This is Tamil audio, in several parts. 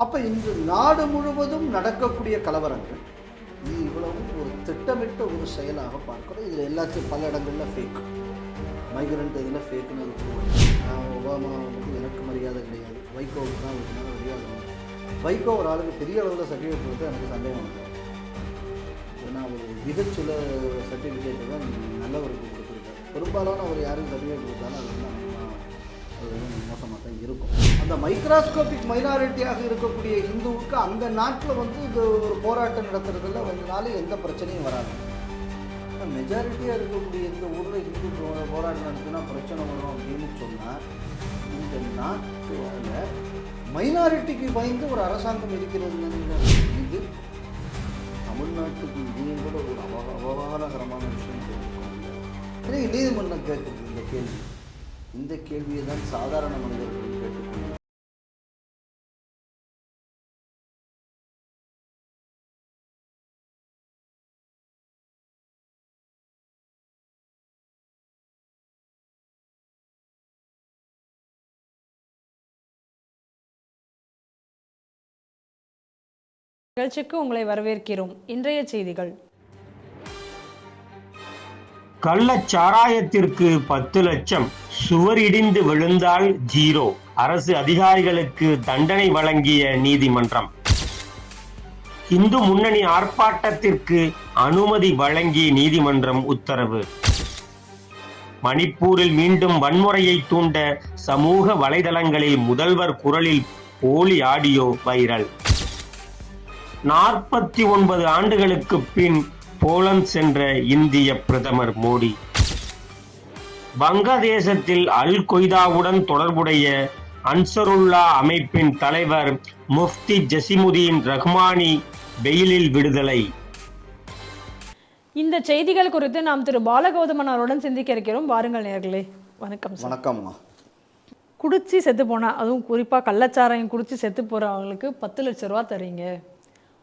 அப்போ இந்த நாடு முழுவதும் நடக்கக்கூடிய கலவரங்கள் இது இவ்வளவும் ஒரு திட்டமிட்ட ஒரு செயலாக பார்க்குறோம். இதில் எல்லாத்தையும் பல இடங்களில் ஃபேக், மைக்ரண்ட் இதில் ஃபேக்குன்னு ஒபாமாவுக்கு எனக்கு மரியாதை கிடையாது, வைகோவுக்கு தான் ஒரு நேரம் மரியாதை. வைகோ ஒரு ஆளுக்கு பெரிய அளவில் சர்டிஃபிகேட் கொடுத்து எனக்கு சந்தேகம் வந்து, ஏன்னா அவர் மிகச்சில சர்டிஃபிகேட்டு தான் நல்லவருக்கு கொடுத்துருக்காரு. பெரும்பாலான அவர் யாருக்கு சர்டிஃபிகேட் கொடுத்தாலும் அது வந்து அது வந்து மோசமாக தான் இருக்கும். அந்த மைக்ராஸ்கோபிக் மைனாரிட்டியாக இருக்கக்கூடிய இந்துவுக்கு அந்த நாட்டில் வந்து இது ஒரு போராட்டம் நடத்துறதுல வந்தனால எந்த பிரச்சனையும் வராது. மெஜாரிட்டியாக இருக்கக்கூடிய இந்த ஊரில் இந்து போராட்டம் நடத்தினா பிரச்சனை வரும் அப்படின்னு சொன்னால், இந்த நாட்டில் மைனாரிட்டிக்கு பயந்து ஒரு அரசாங்கம் இருக்கிறது. இது தமிழ்நாட்டுக்கு இதையும் கூட ஒரு அவமானகரமான விஷயம். நீதிமன்றம் கேட்குறது இந்த கேள்வியை தான் சாதாரண மனிதர்கள் கேட்டுக்கொள்ளும். நிகழ்ச்சிக்கு உங்களை வரவேற்கிறோம். இன்றைய செய்திகள். கள்ளச்சாராயத்திற்கு 10 லட்சம், சுவர் இடிந்து விழுந்தால் 0, அரசு அதிகாரிகளுக்கு தண்டனை வழங்கிய நீதிமன்றம். இந்து முன்னணி ஆர்ப்பாட்டத்திற்கு அனுமதி வழங்கி நீதிமன்றம் உத்தரவு. மணிப்பூரில் மீண்டும் வன்முறையை தூண்ட சமூக வலைதளங்களில் முதல்வர் குரலில் போலி ஆடியோ வைரல். 49 ஆண்டுகளுக்கு பின் போலந்து சென்ற இந்திய பிரதமர் மோடி. வங்கதேசத்தில் அல் கொய்தாவுடன் தொடர்புடைய அன்சருல்லா அமைப்பின் தலைவர் முஃப்தி ஜசிமுதீன் ரஹ்மானி பெயிலில் விடுதலை. இந்த செய்திகள் குறித்து நாம் திரு பாலகௌதமன் அவருடன் சிந்திக்க இருக்கிறோம். வாருங்கள் நேயர்களே. வணக்கம். வணக்கம்மா. குடிச்சு செத்து போனா, அதுவும் குறிப்பாக கள்ளச்சாராயம் குடிச்சு செத்து போகிறவங்களுக்கு 10 லட்ச ரூபா தரீங்க.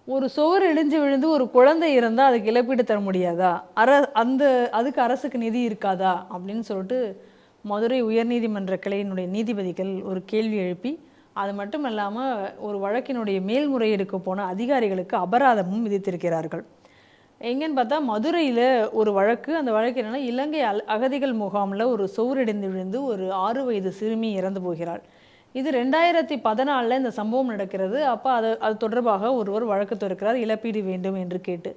ஒரு சுவர் இடிஞ்சு விழுந்து ஒரு குழந்தை இருந்தால் அதுக்கு இழப்பீடு தர முடியாதா? அதுக்கு அரசுக்கு நிதி இருக்காதா அப்படின்னு சொல்லிட்டு மதுரை உயர்நீதிமன்ற கிளையினுடைய நீதிபதிகள் ஒரு கேள்வி எழுப்பி, அது மட்டும் இல்லாமல் ஒரு வழக்கினுடைய மேல்முறையீடுக்கு போன அதிகாரிகளுக்கு அபராதமும் விதித்திருக்கிறார்கள். எங்கன்னு பார்த்தா மதுரையில் ஒரு வழக்கு. அந்த வழக்கு என்னென்னா, இலங்கை அகதிகள் முகாமில் ஒரு சுவர் இடிந்து விழுந்து ஒரு 6 வயது சிறுமி இறந்து போகிறாள். இது 2014 இந்த சம்பவம் நடக்கிறது. அப்போ அது தொடர்பாக ஒருவர் வழக்கு தொடுக்கிறார், இழப்பீடு வேண்டும் என்று கேட்டு.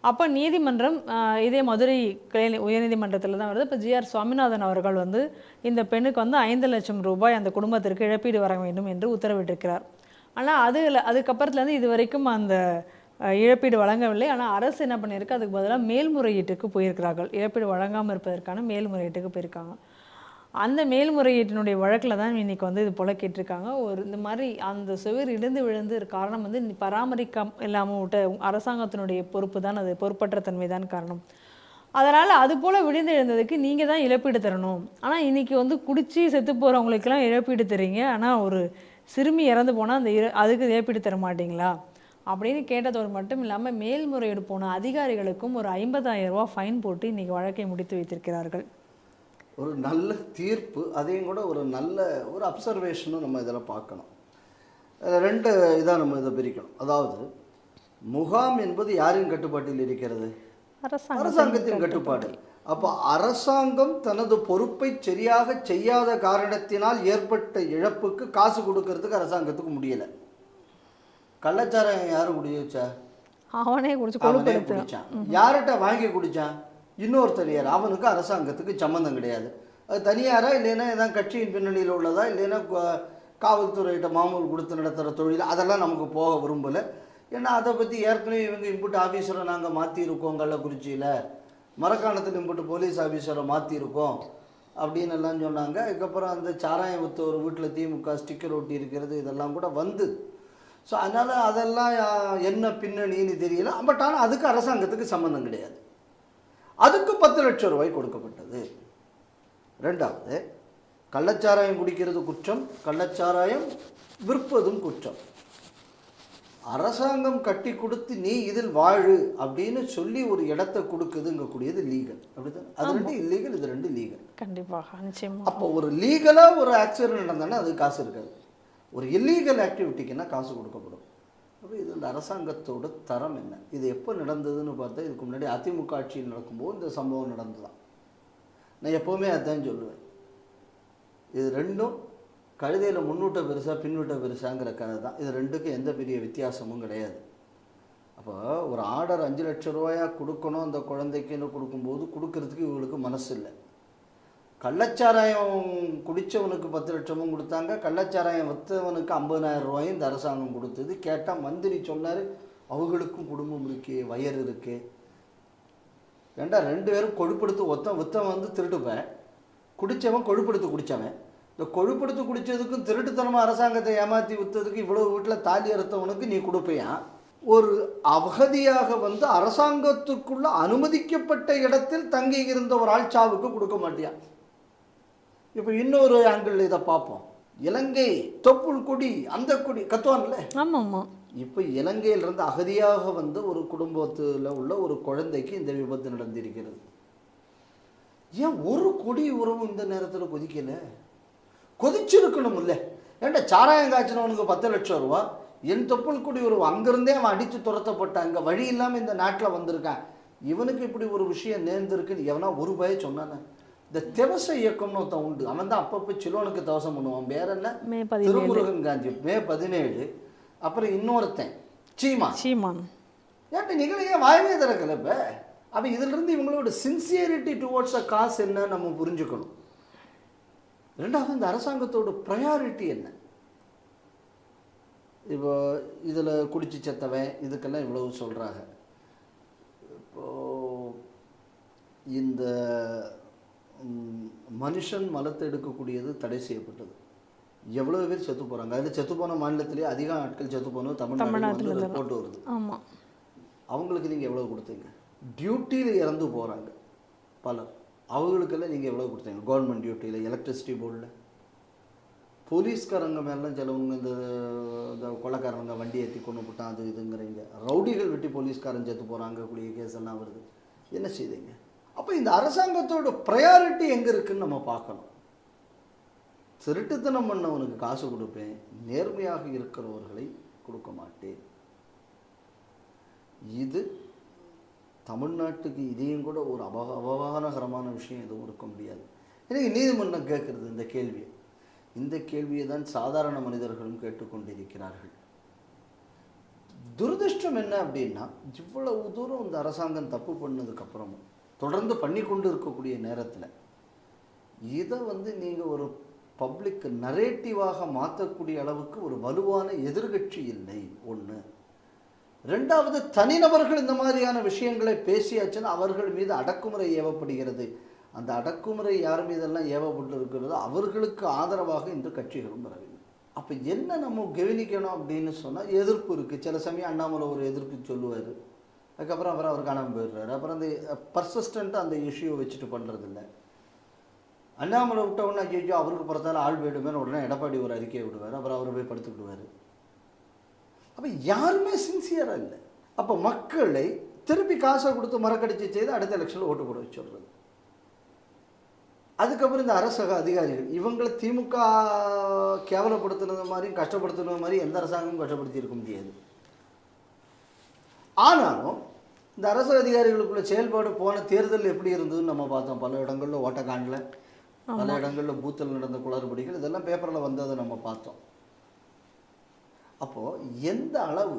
அப்போ நீதிமன்றம், இதே மதுரை கிளை உயர்நீதிமன்றத்தில் தான் வருது. இப்போ ஜிஆர் சுவாமிநாதன் அவர்கள் வந்து இந்த பெண்ணுக்கு வந்து 5 லட்சம் ரூபாய் அந்த குடும்பத்திற்கு இழப்பீடு வர வேண்டும் என்று உத்தரவிட்டிருக்கிறார். ஆனால் அதுக்கப்புறத்துலேருந்து இது வரைக்கும் அந்த இழப்பீடு வழங்கவில்லை. ஆனால் அரசு என்ன பண்ணியிருக்கு, அதுக்கு பதிலாக மேல்முறையீட்டுக்கு போயிருக்கிறார்கள். இழப்பீடு வழங்காமல் இருப்பதற்கான மேல்முறையீட்டுக்கு போயிருக்காங்க. அந்த மேல்முறையீட்டினுடைய வழக்கில் தான் இன்றைக்கி வந்து இது போல் கேட்டிருக்காங்க. இந்த மாதிரி அந்த சுவர் இடிந்து விழுந்து காரணம் வந்து பராமரிக்க இல்லாமல் விட்ட அரசாங்கத்தினுடைய பொறுப்பு தான், அது பொறுப்பற்ற தன்மை தான் காரணம். அதனால் அது போல் விழுந்து எழுந்ததுக்கு நீங்கள் தான் இழப்பீடு தரணும். ஆனால் இன்றைக்கி வந்து குடிச்சு செத்து போகிறவங்களுக்கெல்லாம் இழப்பீடு தரீங்க, ஆனால் ஒரு சிறுமி இறந்து போனால் அதுக்கு இழப்பீடு தர மாட்டிங்களா அப்படின்னு கேட்டதோடு மட்டும் இல்லாமல் மேல்முறையீடு போன அதிகாரிகளுக்கும் ஒரு 50,000 ரூபா ஃபைன் போட்டு இன்றைக்கி வழக்கை முடித்து வைத்திருக்கிறார்கள். ஒரு நல்ல தீர்ப்பு, அதையும் கூட ஒரு நல்ல ஒரு அப்சர்வேஷனும் நம்ம இதில் பார்க்கணும். 2 இதாக நம்ம இதை பிரிக்கணும். அதாவது முகாம் என்பது யாரின் கட்டுப்பாட்டில் இருக்கிறது? அரசாங்கத்தின் கட்டுப்பாடு. அப்போ அரசாங்கம் தனது பொறுப்பை சரியாக செய்யாத காரணத்தினால் ஏற்பட்ட இழப்புக்கு காசு கொடுக்கறதுக்கு அரசாங்கத்துக்கு முடியலை. கள்ளச்சாராயம் யாரு குடிச்சா? அவனே குடிச்சான். யார்கிட்ட வாங்கி குடிச்சான்? இன்னொருத்தர் யார்? அவனுக்கு அரசாங்கத்துக்கு சம்மந்தம் கிடையாது. அது தனியாரா, இல்லைன்னா ஏதாவது கட்சியின் பின்னணியில் உள்ளதா, இல்லைன்னா காவல்துறையிட்ட மாமூல் கொடுத்து நடத்துகிற தொழில், அதெல்லாம் நமக்கு போக விரும்பலை. ஏன்னா அதை பற்றி ஏற்கனவே இவங்க இம்புட்டு ஆஃபீஸரை நாங்கள் மாற்றிருக்கோம், கள்ளக்குறிச்சியில் மரக்காணத்தில் இம்புட்டு போலீஸ் ஆஃபீஸரை மாற்றிருக்கோம் அப்படின்னு எல்லாம் சொன்னாங்க. அதுக்கப்புறம் அந்த சாராயம் விற்ற ஒரு வீட்டில் திமுக ஸ்டிக்கர் ஒட்டி இருக்கிறது, இதெல்லாம் கூட வந்து. ஸோ அதனால் அதெல்லாம் என்ன பின்னணின்னு தெரியல. பட் ஆனால் அதுக்கு அரசாங்கத்துக்கு சம்மந்தம் கிடையாது. அதுக்கு 10 லட்சம் ரூபாய் கொடுக்கப்பட்டது. 2வது, கள்ளச்சாராயம் குடிக்கிறது குற்றம், கள்ளச்சாராயம் விற்பதும் குற்றம். அரசாங்கம் கட்டி கொடுத்து நீ இதில் வாழு அப்படின்னு சொல்லி ஒரு இடத்தை கொடுக்குதுங்கக்கூடியது லீகல். அப்படிதான். அது 2 இல்லீகல், இது 2 லீகல். கண்டிப்பாக, நிச்சயமா. அப்போ ஒரு லீகலாக ஒரு ஆக்சிடென்ட் நடந்தானே அது காசு இருக்காது. ஒரு இல்லீகல் ஆக்டிவிட்டிக்குன்னா காசு கொடுக்கப்படும். அப்போ இது இந்த அரசாங்கத்தோட தரம் என்ன? இது எப்போ நடந்ததுன்னு பார்த்தா இதுக்கு முன்னாடி அதிமுக ஆட்சியில் நடக்கும்போது இந்த சம்பவம் நடந்துதான். நான் எப்போவுமே அதுதான் சொல்லுவேன், இது ரெண்டும் கழுதையில் முன்னூட்ட பெருசாக பின்னூட்ட பெருசாங்கிற கதை தான். இது ரெண்டுக்கும் எந்த பெரிய வித்தியாசமும் கிடையாது. அப்போ ஒரு ஆர்டர் 5 லட்சம் ரூபாயா கொடுக்கணும் அந்த குழந்தைக்குன்னு கொடுக்கும்போது கொடுக்கறதுக்கு இவங்களுக்கு மனசு இல்லை. கள்ளச்சாராயம் குடித்தவனுக்கு 10 லட்சமும் கொடுத்தாங்க, கள்ளச்சாராயம் விற்றவனுக்கு 50,000 ரூபாயும் இந்த அரசாங்கம் கொடுத்தது. கேட்டால் மந்திரி சொன்னார், அவங்களுக்கும் குடும்பம் இருக்கே, வயர் இருக்கே. ஏண்டா 2 பேரும் கொழுப்படுத்து விற்றவன் வந்து திருட்டுப்பேன், குடித்தவன் கொழுப்படுத்து குடித்தவன். இந்த கொழுப்படுத்து குடித்ததுக்கும் திருட்டுத்தனமாக அரசாங்கத்தை ஏமாற்றி விற்றதுக்கு இவ்வளோ வீட்டில் தாலி அறுத்தவனுக்கு நீ கொடுப்பையான். ஒரு அகதியாக வந்து அரசாங்கத்துக்குள்ள அனுமதிக்கப்பட்ட இடத்தில் தங்கி இருந்த ஒரு ஆள் சாவுக்கு கொடுக்க மாட்டியான். இப்போ இன்னொரு ஆங்கிள் இதை பார்ப்போம். இலங்கை தொப்புள் கொடி அந்த கொடி கத்துவான்ல. ஆமாம்மா. இப்போ இலங்கையிலிருந்து அகதியாக வந்து ஒரு குடும்பத்தில் உள்ள ஒரு குழந்தைக்கு இந்த விபத்து நடந்திருக்கிறது. ஏன் ஒரு கொடி உறவு இந்த நேரத்தில் கொதிக்கல? கொதிச்சிருக்கணும் இல்லை? ஏன்டா சாராயம் காய்ச்சினவனுக்கு 10 லட்சம் ரூபா, என் தொப்புள் கொடி உறவு அங்கிருந்தே அவன் அடித்து துரத்தப்பட்டாங்க, வழி இல்லாமல் இந்த நாட்டில் வந்திருக்கான், இவனுக்கு இப்படி ஒரு விஷயம் நேர்ந்திருக்குன்னு எவனா ஒரு பய சொன்னானே? இந்த திவச இயக்கம்னு ஒருத்தன் உண்டு, அவன் தான் அப்பப்போ சிலோனுக்கு தவசம் பண்ணுவான். வேற என்ன, திருமுருகன் காந்தி மே 17. அப்புறம் இன்னொருத்தன் சீமான். ஏன்ட்டு நீங்களே வாயவே திறக்கல. இப்போ அப்போ இதிலிருந்து இவங்களோட சின்சியரிட்டி டுவோர்ட்ஸ் அ காசு என்ன நம்ம புரிஞ்சுக்கணும். ரெண்டாவது, இந்த அரசாங்கத்தோட ப்ரையாரிட்டி என்ன? இப்போ இதில் குடிச்சு செத்தவன் இதுக்கெல்லாம் இவ்வளவு சொல்கிறாங்க. இப்போது இந்த மனுஷன் மலத்தை எடுக்கக்கூடியது தடை செய்யப்பட்டது. எவ்வளோ பேர் செத்து போகிறாங்க. அதில் செத்து போன மாநிலத்திலேயே அதிக ஆட்கள் செத்து போனது தமிழ்நாட்டில் ரிப்போர்ட் வருது. ஆமாம். அவங்களுக்கு நீங்கள் எவ்வளோ கொடுத்தீங்க? டியூட்டியில் இறந்து போகிறாங்க பலர், அவங்களுக்கெல்லாம் நீங்கள் எவ்வளோ கொடுத்தீங்க? கவர்மெண்ட் டியூட்டியில், எலக்ட்ரிசிட்டி போர்டில், போலீஸ்காரங்க மேலாம் சிலவங்க இந்த கொலைக்காரங்க வண்டி ஏற்றி கொண்டு போட்டான் அது இதுங்கிறீங்க. ரவுடிகள் வெட்டி போலீஸ்காரன் செத்து போகிறாங்க கூடிய கேஸ் எல்லாம் வருது. என்ன செய்தீங்க? அப்போ இந்த அரசாங்கத்தோட ப்ரையாரிட்டி எங்கே இருக்குன்னு நம்ம பார்க்கணும். திருட்டுத்தனம் பண்ணவனுக்கு காசு கொடுப்பேன், நேர்மையாக இருக்கிறவர்களை கொடுக்க மாட்டேன். இது தமிழ்நாட்டுக்கு இதையும் கூட ஒரு அவமானகரமான விஷயம் எதுவும் இருக்க முடியாது. எனக்கு நீதிமன்றம் கேட்குறது இந்த கேள்வியை தான் சாதாரண மனிதர்களும் கேட்டுக்கொண்டிருக்கிறார்கள். துரதிருஷ்டம் என்ன அப்படின்னா, இவ்வளவு தூரம் இந்த அரசாங்கம் தப்பு பண்ணதுக்கப்புறமும் தொடர்ந்து பண்ணி கொண்டு இருக்கக்கூடிய நேரத்தில் இதை வந்து நீங்கள் ஒரு பப்ளிக் நரேட்டிவாக மாற்றக்கூடிய அளவுக்கு ஒரு வலுவான எதிர்கட்சி இல்லை. ஒன்று. ரெண்டாவது, தனிநபர்கள் இந்த மாதிரியான விஷயங்களை பேசியாச்சுன்னா அவர்கள் மீது அடக்குமுறை ஏவப்படுகிறது. அந்த அடக்குமுறை யார் மீதெல்லாம் ஏவப்பட்டு இருக்கிறதோ அவர்களுக்கு ஆதரவாக இந்த கட்சிகளும் வரவில்லை. அப்போ என்ன நம்ம கவனிக்கணும் அப்படின்னு சொன்னால், எதிர்ப்பு இருக்குது. சில சமயம் அண்ணாமலை ஒரு எதிர்ப்பு சொல்லுவார், அதுக்கப்புறம் அவர் காணாமல் போயிடுறாரு. அப்புறம் அந்த பர்சிஸ்டண்ட்டாக அந்த இஷ்யூவை வச்சுட்டு பண்ணுறதில்ல. அண்ணாமலை விட்ட உடனே ஐயோ அவருக்கு பிறத்தாலும் ஆள் போயிடுமேனு உடனே எடப்பாடி ஒரு அறிக்கையை விடுவார், அப்புறம் அவர் போய் படுத்துக்கிடுவார். அப்போ யாருமே சின்சியராக இல்லை. அப்போ மக்களை திருப்பி காசை கொடுத்து மறக்கடிச்சு செய்து அடுத்த எலெக்ஷனில் ஓட்டு போட வச்சுடுறது. அதுக்கப்புறம் இந்த அரசு அதிகாரிகள் இவங்களை திமுக கேவலப்படுத்துனது மாதிரியும் கஷ்டப்படுத்துனது மாதிரி எந்த அரசாங்கமும் கஷ்டப்படுத்தி இருக்க முடியாது. ஆனாலும் இந்த அரசு அதிகாரிகளுக்குள்ள செயல்பாடு போன தேர்தல் எப்படி இருந்ததுன்னு நம்ம பார்த்தோம். பல இடங்களில் ஓட்டக்காண்டில், பல இடங்களில் பூத்தில் நடந்த குளறுபடிகள் இதெல்லாம் பேப்பரில் வந்ததை நம்ம பார்த்தோம். அப்போது எந்த அளவு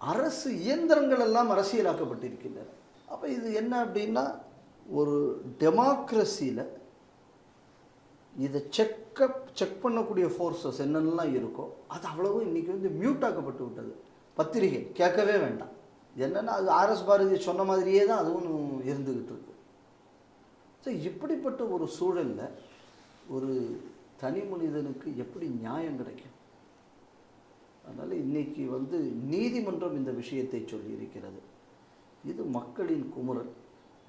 அரசு இயந்திரங்கள் எல்லாம் அரசியலாக்கப்பட்டிருக்கின்றன. அப்போ இது என்ன அப்படின்னா, ஒரு டெமோக்ரஸியில் இதை செக் பண்ணக்கூடிய ஃபோர்ஸஸ் என்னென்னலாம் இருக்கோ அது அவ்வளவு இன்றைக்கி வந்து மியூட் ஆக்கப்பட்டு விட்டது. பத்திரிகை கேட்கவே வேண்டாம். என்னென்னா அது ஆர்எஸ் பாரதி சொன்ன மாதிரியே தான் அதுவும் இருந்துக்கிட்டு இருக்கு. ஸோ இப்படிப்பட்ட ஒரு சூழலில் ஒரு தனி மனிதனுக்கு எப்படி நியாயம் கிடைக்கும்? அதனால் இன்றைக்கி வந்து நீதிமன்றம் இந்த விஷயத்தை சொல்லியிருக்கிறது. இது மக்களின் குமுறல்.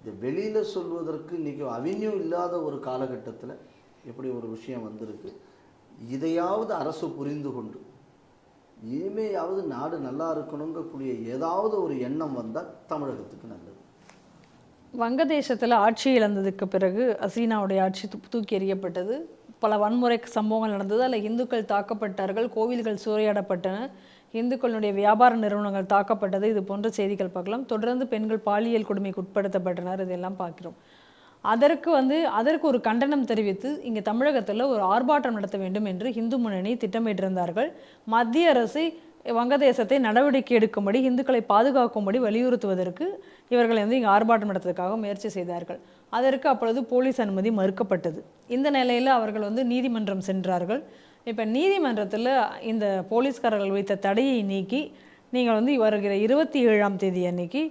இதை வெளியில் சொல்வதற்கு இன்றைக்கி அவென்யூ இல்லாத ஒரு காலகட்டத்தில் எப்படி ஒரு விஷயம் வந்திருக்கு. இதையாவது அரசு புரிந்து கொண்டு இனிமேயாவது நாடு நல்லா இருக்கணுங்கக்கூடிய ஏதாவது ஒரு எண்ணம் வந்தால் தமிழகத்துக்கு நல்லது. வங்கதேசத்தில் ஆட்சி இழந்ததுக்கு பிறகு ஹசீனாவுடைய ஆட்சி தூக்கி எறியப்பட்டது. பல வன்முறை சம்பவங்கள் நடந்தது. அதில் இந்துக்கள் தாக்கப்பட்டார்கள், கோவில்கள் சூறையாடப்பட்டன, இந்துக்களுடைய வியாபார நிறுவனங்கள் தாக்கப்பட்டது. இது போன்ற செய்திகள் பார்க்கலாம். தொடர்ந்து பெண்கள் பாலியல் கொடுமைக்கு உட்படுத்தப்பட்டனர். இதெல்லாம் பார்க்கிறோம். அதற்கு ஒரு கண்டனம் தெரிவித்து இங்கே தமிழகத்தில் ஒரு ஆர்ப்பாட்டம் நடத்த வேண்டும் என்று இந்து முன்னணி திட்டமிட்டிருந்தார்கள். மத்திய அரசு வங்கதேசத்தை நடவடிக்கை எடுக்கும்படி, இந்துக்களை பாதுகாக்கும்படி வலியுறுத்துவதற்கு இவர்கள் இங்கே ஆர்ப்பாட்டம் நடத்துவதற்காக முயற்சி செய்தார்கள். அதற்கு அப்பொழுது போலீஸ் அனுமதி மறுக்கப்பட்டது. இந்த நிலையில் அவர்கள் நீதிமன்றம் சென்றார்கள். இப்போ நீதிமன்றத்தில் இந்த போலீஸ்காரர்கள் வைத்த தடையை நீக்கி நீங்கள் வருகிற 27ஆம் தேதி அன்னைக்கு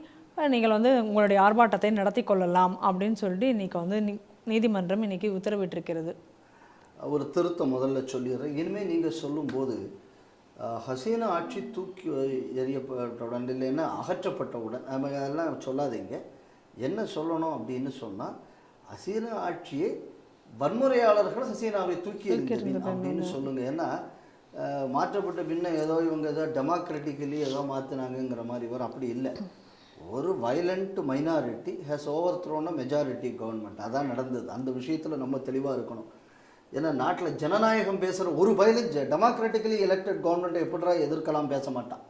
நீங்கள் உங்களுடைய ஆர்ப்பாட்டத்தை நடத்தி கொள்ளலாம் அப்படின்னு சொல்லிட்டு இன்றைக்கி நீதிமன்றம் இன்றைக்கி உத்தரவிட்டிருக்கிறது. ஒரு திருத்தம் முதல்ல சொல்லிடுறேன். இனிமேல் நீங்கள் சொல்லும்போது ஹசீனா ஆட்சி தூக்கி எறியப்பட்டவுடன் இல்லைன்னா அகற்றப்பட்டவுடன் அதெல்லாம் சொல்லாதீங்க. என்ன சொல்லணும் அப்படின்னு சொன்னால், ஹசீனா ஆட்சியை வன்முறையாளர்கள் ஹசீனாவை தூக்கி எறிந்தது அப்படின்னு சொல்லுங்கள். ஏன்னா மாற்றப்பட்ட பின்ன இவங்க ஏதோ டெமோக்ராட்டிக்கலி ஏதோ மாற்றினாங்கங்கிற மாதிரி வரும். அப்படி இல்லை. ஒரு violent minority has overthrown a majority government. அதான் நடந்தது. அந்த விஷயத்தில் நம்ம தெளிவாக இருக்கணும். ஏன்னா நாட்டில் ஜனநாயகம் பேசுகிற ஒரு வயலண்ட் டெமோக்ராட்டிக்கலி எலெக்டட் கவர்மெண்ட்டை எப்படிரா எதிர்க்கலாம் பேச மாட்டான்.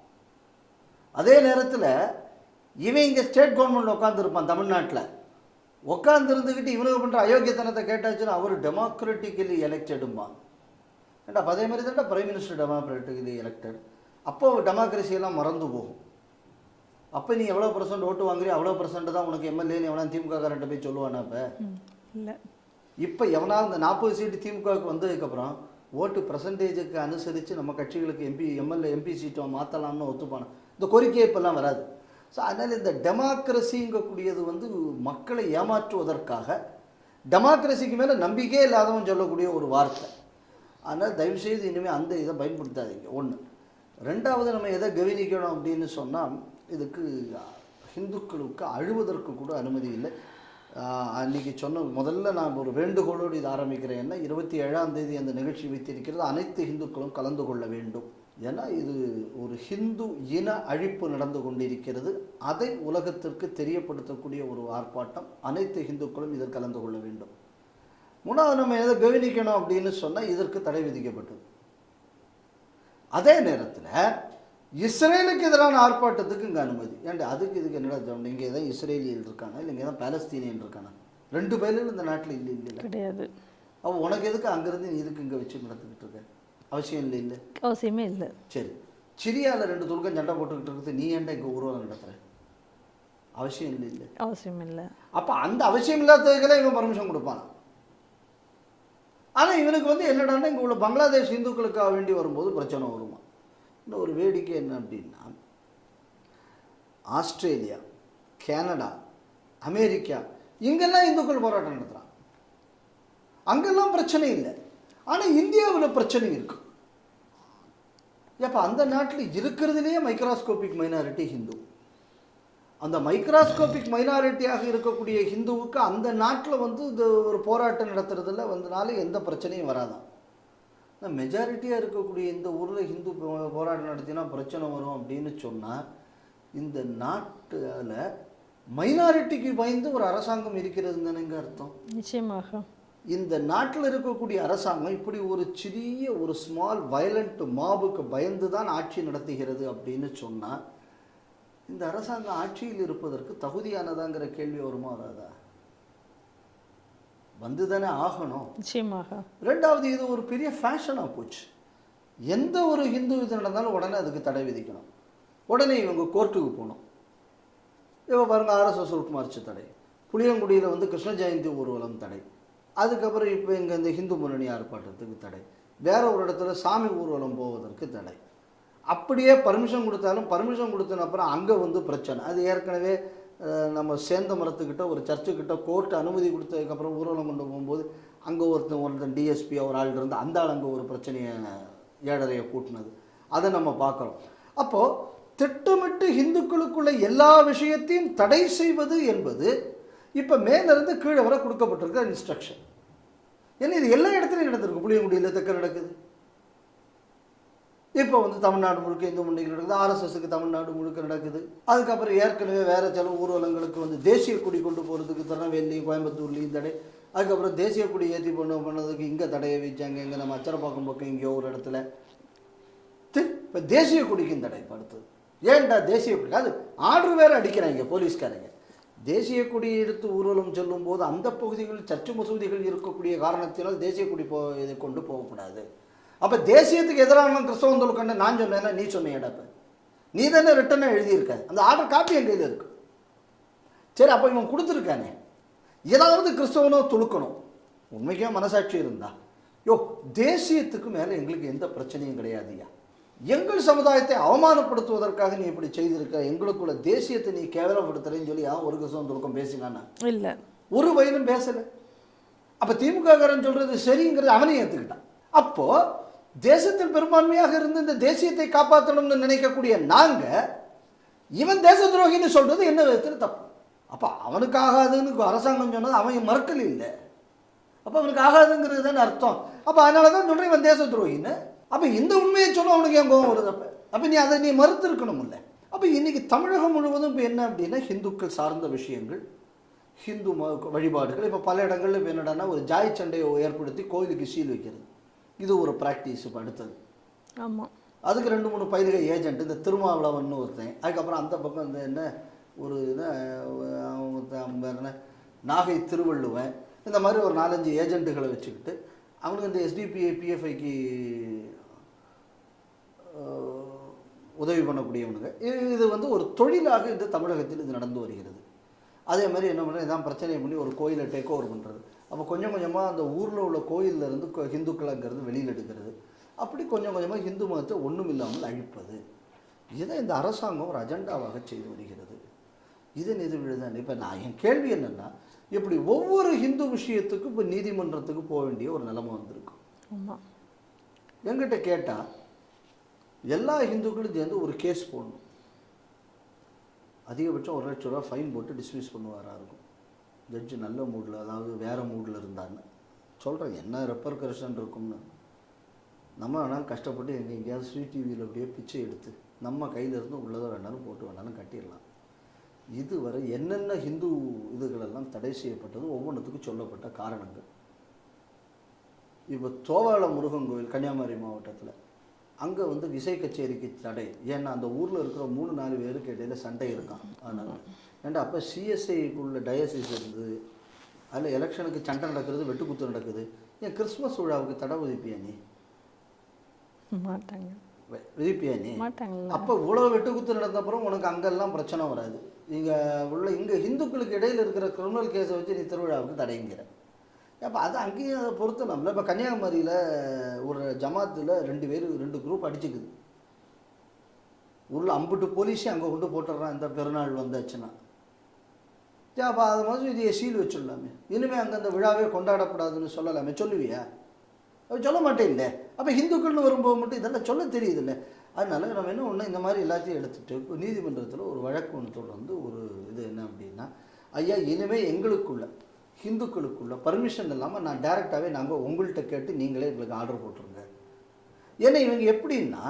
அதே நேரத்தில் இவன் இங்கே ஸ்டேட் கவர்மெண்ட் உட்காந்துருப்பான். தமிழ்நாட்டில் உட்காந்துருந்துக்கிட்டு இவனுக்கு பண்ணுற அயோக்கியத்தனத்தை கேட்டாச்சுன்னா அவர் டெமோக்ராட்டிக்கலி எலெக்டடும்பான். ஏன்டா அதே மாதிரி தான்டா பிரைம் மினிஸ்டர் டெமோக்ராட்டிக்கலி எலெக்டட். அப்போது டெமோக்ரஸியெல்லாம் மறந்து போகும். அப்போ நீ எவ்வளோ % ஓட்டு வாங்குறியோ அவ்வளோ % தான் உனக்கு எம்எல்ஏன்னு எவனா திமுக காரன்ட்ட போய் சொல்லுவானா? இப்போ இல்லை. இப்போ எவனாவது இந்த 40 சீட்டு திமுகவுக்கு வந்ததுக்கப்புறம் ஓட்டு % அனுசரித்து நம்ம கட்சிகளுக்கு எம்பி சீட்டை மாற்றலாம்னு ஒத்துப்பான இந்த கோரிக்கை இப்போல்லாம் வராது. ஸோ அதனால் இந்த டெமோக்ரஸிங்கக்கூடியது மக்களை ஏமாற்றுவதற்காக, டெமோக்ரஸிக்கு மேலே நம்பிக்கையே இல்லாதவன் சொல்லக்கூடிய ஒரு வார்த்தை. அதனால் தயவுசெய்து இனிமேல் அந்த இதை பயன்படுத்தாதீங்க. ஒன்று. ரெண்டாவது, நம்ம எதை கவனிக்கணும் அப்படின்னு சொன்னால், இதுக்கு ஹிந்துக்களுக்கு அழுவதற்கு கூட அனுமதி இல்லை. அன்றைக்கி சொன்ன முதல்ல நான் ஒரு வேண்டுகோளோடு இது ஆரம்பிக்கிறேன். என்ன 27ஆம் தேதி அந்த நிகழ்ச்சி வைத்திருக்கிறது. அனைத்து இந்துக்களும் கலந்து கொள்ள வேண்டும். ஏன்னா இது ஒரு ஹிந்து இன அழிப்பு நடந்து கொண்டிருக்கிறது. அதை உலகத்திற்கு தெரியப்படுத்தக்கூடிய ஒரு ஆர்ப்பாட்டம். அனைத்து ஹிந்துக்களும் இதில் கலந்து கொள்ள வேண்டும். மூணாவது, நம்ம எதை கவனிக்கணும் அப்படின்னு சொன்னால், இதற்கு தடை விதிக்கப்பட்டது. அதே நேரத்தில் இஸ்ரேலுக்கு எதிரான ஆர்ப்பாட்டத்துக்கு இங்கே அனுமதி. ஏன்டா அதுக்கு இதுக்கு என்னடா? இங்கே தான் இஸ்ரேலியல் இருக்காங்க, இல்லை இங்கே தான் பாலஸ்தீனியன் இருக்காங்க. 2 பேரும் இந்த நாட்டில் இல்லை கிடையாது. அப்போ உனக்கு எதுக்கு அங்கேருந்து நீ இதுக்கு இங்கே வச்சு நடந்துக்கிட்டு இருக்க? அவசியம் இல்லை. அவசியமே இல்லை. சரி, சிரியாவில் 2 துருக்கம் சண்டை போட்டுக்கிட்டு இருக்குது, நீ ஏன்டா இங்கே ஊர்வலம் நடத்துகிற? அவசியம் இல்லை. அவசியம் இல்லை. அப்போ அந்த அவசியம் இல்லாததுக்கெல்லாம் இவன் பர்மிஷன் கொடுப்பான். ஆனால் இவனுக்கு என்னடான்னா இங்கே உள்ள பங்களாதேஷ் இந்துக்களுக்காக வேண்டி வரும்போது பிரச்சனை வருமா? இன்னும் ஒரு வேடிக்கை என்ன அப்படின்னா, ஆஸ்திரேலியா, கனடா, அமெரிக்கா இங்கெல்லாம் இந்துக்கள் போராட்டம் நடத்துகிறான். அங்கெல்லாம் பிரச்சனை இல்லை. ஆனால் இந்தியாவில் பிரச்சனை இருக்கு. அப்போ அந்த நாட்டில் இருக்கிறதுலேயே மைக்ராஸ்கோபிக் மைனாரிட்டி ஹிந்து. அந்த மைக்ராஸ்கோபிக் மைனாரிட்டியாக இருக்கக்கூடிய ஹிந்துவுக்கு அந்த நாட்டில் இது ஒரு போராட்டம் நடத்துறதுல எந்த பிரச்சனையும் வராதான். மெஜாரிட்டியாக இருக்கக்கூடிய இந்த ஊரில் ஹிந்து போராட்டம் நடத்தினா பிரச்சனை வரும் அப்படின்னு சொன்னால், இந்த நாட்டில் மைனாரிட்டிக்கு பயந்து ஒரு அரசாங்கம் இருக்கிறது தானேங்க அர்த்தம். நிச்சயமாக இந்த நாட்டில் இருக்கக்கூடிய அரசாங்கம் இப்படி ஒரு சிறிய ஒரு ஸ்மால் வயலண்ட் மாபுக்கு பயந்து தான் ஆட்சி நடத்துகிறது அப்படின்னு சொன்னால், இந்த அரசாங்கம் ஆட்சியில் இருப்பதற்கு தகுதியானதாங்கிற கேள்வி வருமா வராதா? வந்து தானே ஆகணும். நிச்சயமாக. ரெண்டாவது, இது ஒரு பெரிய ஃபேஷனாக போச்சு. எந்த ஒரு ஹிந்து இது நடந்தாலும் உடனே அதுக்கு தடை விதிக்கணும். உடனே இவங்க கோர்ட்டுக்கு போகணும். இப்போ பாருங்கள், RSS உட்மார்ச்சு தடை, புளியங்குடியில் கிருஷ்ண ஜெயந்தி ஊர்வலம் தடை, அதுக்கப்புறம் இப்போ இங்கே இந்த ஹிந்து முன்னணி ஆர்ப்பாட்டத்துக்கு தடை, வேற ஒரு இடத்துல சாமி ஊர்வலம் போவதற்கு தடை. அப்படியே பர்மிஷன் கொடுத்தாலும் பர்மிஷன் கொடுத்தன அப்புறம் அங்கே பிரச்சனை. அது ஏற்கனவே நம்ம சேர்ந்த மரத்துக்கிட்ட ஒரு சர்ச்சுக்கிட்ட கோர்ட்டு அனுமதி கொடுத்ததுக்கப்புறம் ஊர்வலம் கொண்டு போகும்போது அங்கே ஒருத்தன் டிஎஸ்பி ஒரு ஆள் இருந்து அந்த ஆள் அங்கே ஒரு பிரச்சனையை ஏழரையை கூட்டினது, அதை நம்ம பார்க்குறோம். அப்போது திட்டமிட்டு இந்துக்களுக்குள்ள எல்லா விஷயத்தையும் தடை செய்வது என்பது இப்போ மேலிருந்து கீழே வர கொடுக்கப்பட்டிருக்க இன்ஸ்ட்ரக்ஷன். ஏன்னா இது எல்லா இடத்துலையும் நடந்திருக்கு. புளியங்குடியில் தெற்க நடக்குது, இப்போ தமிழ்நாடு முழுக்க இந்து முன்னணிகள் நடக்குது, RSSக்கு தமிழ்நாடு முழுக்க நடக்குது. அதுக்கப்புறம் ஏற்கனவே வேறு சில ஊர்வலங்களுக்கு தேசிய கொடி கொண்டு போகிறதுக்கு திருநெல்வேலி கோயம்புத்தூர்லேயும் தடை, அதுக்கப்புறம் தேசிய கொடி ஏற்றி பண்ணதுக்கு இங்கே தடையை வச்சாங்க, இங்கே நம்ம அச்சரப்பாக்கம் பக்கம் இங்கேயோ ஒரு இடத்துல. இப்போ தேசிய கொடிக்கும் தடை படுத்துது. ஏன்டா தேசிய கொடி? அது ஆர்டர் வேறு அடிக்கிறாங்க போலீஸ்காரங்க. தேசிய கொடி எடுத்து ஊர்வலம் செல்லும் போது அந்த பகுதிகளில் சர்ச்சு மசூதிகள் இருக்கக்கூடிய காரணத்தினால் தேசிய கொடி இதை கொண்டு போகக்கூடாது. அப்போ தேசியத்துக்கு எதிரான கிறிஸ்தவம் தொழுக்கண்ட நான் சொன்னேன்னா நீ சொன்னேடப்ப நீ தானே ரிட்டனாக எழுதியிருக்க, அந்த ஆர்டர் காப்பி என் கையில் இருக்கு. சரி, அப்போ இவன் கொடுத்துருக்கானே, ஏதாவது கிறிஸ்தவனோ துளுக்கணும், உண்மைக்கே மனசாட்சி இருந்தா, யோ தேசியத்துக்கு மேலே எங்களுக்கு எந்த பிரச்சனையும் கிடையாதுயா, எங்கள் சமுதாயத்தை அவமானப்படுத்துவதற்காக நீ இப்படி செய்திருக்க, எங்களுக்குள்ள தேசியத்தை நீ கேவலப்படுத்துறேன்னு சொல்லி ஒரு கிறிஸ்தவன் துளுக்கம் பேசினானா? இல்லை, ஒரு வயலும் பேசலை. அப்போ திமுக காரன் சொல்றது சரிங்கிறது அவனையும் ஏற்றுக்கிட்டான். அப்போ தேசத்தில் பெரும்பான்மையாக இருந்து இந்த தேசியத்தை காப்பாற்றணும்னு நினைக்கக்கூடிய நாங்க இவன் தேச துரோகின்னு சொல்றது என்ன விதத்தில் தப்பு? அப்போ அவனுக்கு ஆகாதுன்னு அரசாங்கம் சொன்னது அவன் மறுக்கல் இல்லை, அப்போ அவனுக்கு ஆகாதுங்கிறது தானே அர்த்தம். அப்போ அதனால தான் சொல்கிறேன் இவன் தேச துரோகின்னு. அப்போ இந்த உண்மையை சொன்னால் அவனுக்கு என் கோபம் வருது. அப்போ நீ அதை நீ மறுத்து இருக்கணும் இல்லை. அப்போ இன்னைக்கு தமிழகம் முழுவதும் இப்போ என்ன அப்படின்னா ஹிந்துக்கள் சார்ந்த விஷயங்கள், ஹிந்து வழிபாடுகள். இப்போ பல இடங்களில் இப்போ என்னடான்னா ஒரு ஜாய் சண்டையை ஏற்படுத்தி கோயிலுக்கு சீல் வைக்கிறது, இது ஒரு ப்ராக்டிஸ். இப்போ அடுத்தது ஆமாம், அதுக்கு 2-3 பயிர்க ஏஜென்ட், இந்த திருமாவளவன் ஒருத்தன், அதுக்கப்புறம் அந்த பக்கம் இந்த என்ன ஒரு என்ன நாகை திருவள்ளுவன், இந்த மாதிரி ஒரு 4-5 ஏஜென்ட்டுகளை வச்சுக்கிட்டு அவனுக்கு இந்த எஸ்டிபிஐ பிஎஃப்ஐக்கு உதவி பண்ணக்கூடியவனுங்க. இது வந்து ஒரு தொழிலாக இந்த தமிழகத்தில் இது நடந்து வருகிறது. அதே மாதிரி என்ன பண்ணுறது, இதான் பிரச்சனை பண்ணி ஒரு கோயிலை டேக் ஓவர் பண்ணுறது. அப்போ கொஞ்சம் கொஞ்சமாக அந்த ஊரில் உள்ள கோயிலில் இருந்து ஹிந்துக்களாங்கிறது வெளியில் எடுக்கிறது. அப்படி கொஞ்சம் கொஞ்சமாக ஹிந்து மதத்தை ஒன்றும் இல்லாமல் அழிப்பது, இதை இந்த அரசாங்கம் ஒரு அஜெண்டாவாக செய்து வருகிறது. இது நீதி விழுதான். இப்போ நான் என் கேள்வி என்னென்னா, இப்படி ஒவ்வொரு ஹிந்து விஷயத்துக்கும் இப்போ நீதிமன்றத்துக்கு போக வேண்டிய ஒரு நிலைமை வந்திருக்கும். என்கிட்ட கேட்டால் எல்லா ஹிந்துக்களும் சேர்ந்து ஒரு கேஸ் போடணும், அதிகபட்சம் 1 லட்ச ரூபா ஃபைன் போட்டு டிஸ்மிஸ் பண்ணுவாராக இருக்கும். ஜட்ஜு நல்ல மூடில், அதாவது வேறு மூடில் இருந்தான்னு சொல்கிறேன். என்ன ரெப்பர்கரேஷன் இருக்கும்னு நம்ம வேணாலும் கஷ்டப்பட்டு எங்கேயாவது ஸ்வீட் டிவியில் அப்படியே பிச்சை எடுத்து நம்ம கையிலேருந்து உள்ளதை வேணாலும் போட்டு வேணாலும் கட்டிடலாம். இதுவரை என்னென்ன ஹிந்து இதுகளெல்லாம் தடை செய்யப்பட்டது ஒவ்வொன்றுத்துக்கும் சொல்லப்பட்ட காரணங்கள். இப்போ தோவாள முருகன் கோவில் கன்னியாகுமரி மாவட்டத்தில் அங்கே வந்து விசை கச்சேரிக்கு தடை. ஏன்னா அந்த ஊரில் இருக்கிற 3-4 பேருக்கு இடையில சண்டை இருக்கான். அதனால் ஏன்டா அப்போ சிஎஸ்ஐக்குள்ள டயசிஸ் இருந்து அதில் எலெக்ஷனுக்கு சண்டை நடக்கிறது, வெட்டுக்குத்து நடக்குது. ஏன் கிறிஸ்மஸ் விழாவுக்கு தடை விதிப்பியா நீ? மாட்டாங்க. விதிப்பியா நீ? மாட்டாங்க. அப்போ இவ்வளோ வெட்டுக்குத்து நடந்தப்புறம் உனக்கு அங்கெல்லாம் பிரச்சனை வராது. இங்கே ஹிந்துக்களுக்கு இடையில் இருக்கிற கிரிமினல் கேஸை வச்சு நீ திருவிழாவுக்கு தடைங்கிற. அப்போ அது அங்கேயும் அதை பொறுத்தலாம்ல. இப்போ கன்னியாகுமரியில் ஒரு ஜமாத்தில் 2 குரூப் அடிச்சுக்குது. ஊரில் அம்புட்டு போலீஸே அங்கே கொண்டு போட்டுடுறான் இந்த பெருநாள் வந்தாச்சுன்னா. அப்போ அது மாதிரி இதை சீல் வச்சுடலாமே, இனிமேல் அங்கே அந்த விழாவே கொண்டாடப்படாதுன்னு சொல்லலாமே. சொல்லுவியா? சொல்ல மாட்டேன் இல்லை. அப்போ ஹிந்துக்கள்னு வரும்போது மட்டும் இதெல்லாம் சொல்ல தெரியுது இல்லை. அதனால நம்ம என்ன ஒன்று, இந்த மாதிரி எல்லாத்தையும் எடுத்துகிட்டு நீதிமன்றத்தில் ஒரு வழக்கு ஒன்று தொடர்ந்து ஒரு இது என்ன அப்படின்னா, ஐயா இனிமேல் எங்களுக்குள்ள ஹிந்துக்களுக்குள்ள பர்மிஷன் இல்லாமல் நான் டைரெக்டாகவே நாங்கள் உங்கள்கிட்ட கேட்டு நீங்களே எங்களுக்கு ஆர்டர் போட்டுருங்க. ஏன்னா இவங்க எப்படின்னா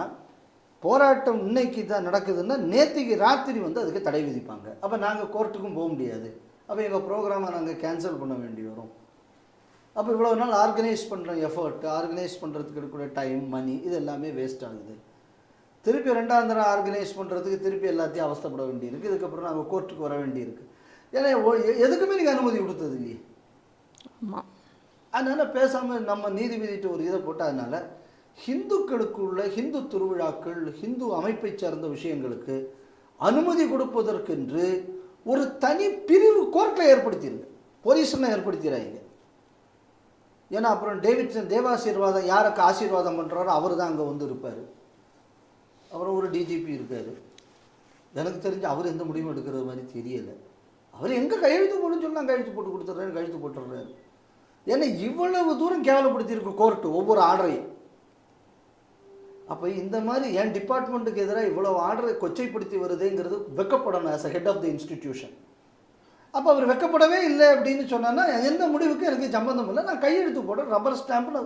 போராட்டம் இன்னைக்கு தான் நடக்குதுன்னா நேற்றுக்கு ராத்திரி வந்து அதுக்கு தடை விதிப்பாங்க. அப்போ நாங்கள் கோர்ட்டுக்கும் போக முடியாது. அப்போ எங்கள் ப்ரோக்ராமை நாங்கள் கேன்சல் பண்ண வேண்டி வரும். அப்போ இவ்வளோ நாள் ஆர்கனைஸ் பண்ணுற எஃபர்ட், ஆர்கனைஸ் பண்ணுறதுக்கு இருக்கக்கூடிய டைம், மணி, இது எல்லாமே வேஸ்ட் ஆகுது. திருப்பி 2ஆம் தடவை ஆர்கனைஸ் பண்ணுறதுக்கு திருப்பி எல்லாத்தையும் அவஸ்தைப்பட வேண்டியிருக்கு. இதுக்கப்புறம் நாங்கள் கோர்ட்டுக்கு வர வேண்டியிருக்கு. ஏன்னா எதுக்குமே நீங்கள் அனுமதி கொடுத்தது இல்லையே. அதனால் பேசாமல் நம்ம நீதிபதிட்டு ஒரு இதை போட்டு, அதனால் ஹிந்துக்களுக்குள்ள ஹிந்து திருவிழாக்கள், ஹிந்து அமைப்பை சார்ந்த விஷயங்களுக்கு அனுமதி கொடுப்பதற்கென்று ஒரு தனி பிரிவு கோர்ட்டில் ஏற்படுத்திடுங்க, போலீஸ்லாம் ஏற்படுத்திடுறாங்க. ஏன்னா அப்புறம் தேவாசீர்வாதம் யாருக்கு ஆசீர்வாதம் பண்ணுறாரோ அவர் தான் அங்கே வந்து இருப்பார். அப்புறம் ஒரு டிஜிபி இருக்கார். எனக்கு தெரிஞ்சு அவர் எந்த முடிவும் எடுக்கிறது மாதிரி தெரியலை. அவர் எங்கே கையெழுத்து போடுன்னு சொல்லலாம், கையெழுத்து போட்டு கொடுத்துட்றாரு, கையெழுத்து போட்டுடுறாரு. ஏன்னா இவ்வளவு தூரம் கேவலப்படுத்தியிருக்கு கோர்ட்டு ஒவ்வொரு ஆர்டரையும். அப்போ இந்த மாதிரி என் டிபார்ட்மெண்ட்டுக்கு எதிராக இவ்வளோ ஆர்டரை கொச்சைப்படுத்தி வருதுங்கிறது வெக்கப்படணும் as a head of the institution. அப்போ அவர் வெக்கப்படவே இல்லை அப்படின்னு சொன்னான்னா எந்த முடிவுக்கும் எனக்கு சம்பந்தம் இல்லை, நான் கையெழுத்து போட ரப்பர் ஸ்டாம்பில்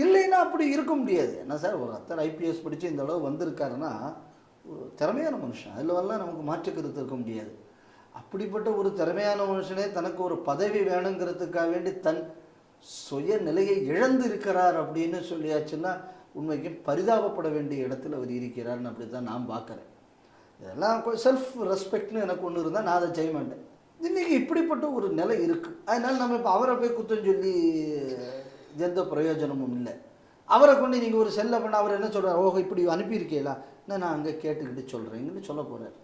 இல்லைன்னா அப்படி இருக்க முடியாது. என்ன சார், ஒரு அத்தனை ஐபிஎஸ் படித்து இந்த அளவு வந்திருக்காருன்னா திறமையான மனுஷன், அதில் வரலாம் நமக்கு மாற்று கருத்து இருக்க முடியாது. அப்படிப்பட்ட ஒரு திறமையான மனுஷனே தனக்கு ஒரு பதவி வேணுங்கிறதுக்காக வேண்டி தன் சுய நிலையை இழந்து இருக்கிறார் அப்படின்னு சொல்லியாச்சுன்னா உண்மைக்கு பரிதாபப்பட வேண்டிய இடத்துல அவர் இருக்கிறார்னு அப்படி தான் நான் பார்க்குறேன். இதெல்லாம் செல்ஃப் ரெஸ்பெக்ட்னு எனக்கு ஒன்று இருந்தால் நான் அதை செய்ய மாட்டேன். இன்றைக்கி இப்படிப்பட்ட ஒரு நிலை இருக்குது. அதனால் நம்ம இப்போ அவரை போய் குத்தம் சொல்லி எந்த பிரயோஜனமும் இல்லை. அவரை கொண்டு நீங்கள் ஒரு செல்லை பண்ண அவர் என்ன சொல்கிறார், ஓஹோ இப்படி அனுப்பியிருக்கீங்களா, நான் அங்கே கேட்டுக்கிட்டு சொல்கிறேங்கன்னு சொல்ல போகிறார்.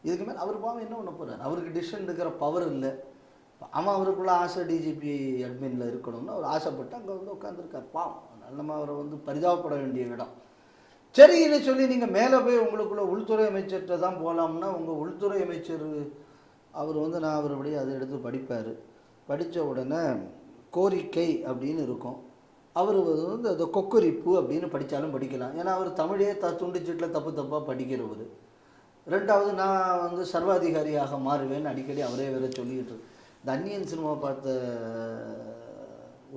இதுக்கு மேலே அவர் பாவம் என்ன பண்ண போகிறார்? அவருக்கு டிசிஷன் எடுக்கிற பவர் இல்லை. ஆமாம், அவருக்குள்ள ஆசை டிஜிபி அட்மினில் இருக்கணும்னு அவர் ஆசைப்பட்டு அங்கே வந்து உட்காந்துருக்கார் பாவம். அதனால் நம்ம அவரை வந்து பரிதாபப்பட வேண்டிய இடம். சரின்னு சொல்லி நீங்கள் மேலே போய் உங்களுக்குள்ள உள்துறை அமைச்சர்கிட்ட தான் போகலாம்னா உங்கள் உள்துறை அமைச்சர் அவர் வந்து நான் அவருடைய அதை எடுத்து படிப்பார். படித்த உடனே கோரிக்கை அப்படின்னு இருக்கும். அவர் வந்து அந்த கொக்கரிப்பு அப்படின்னு படித்தாலும் படிக்கலாம். ஏன்னா அவர் தமிழே துண்டிச்சீட்டில் தப்பு தப்பாக படிக்கிறவர். ரெண்டாவது நான் வந்து சர்வாதிகாரியாக மாறுவேன்னு அடிக்கடி அவரே வேற சொல்லிக்கிட்டு இந்த அந்நியன் சினிமா பார்த்த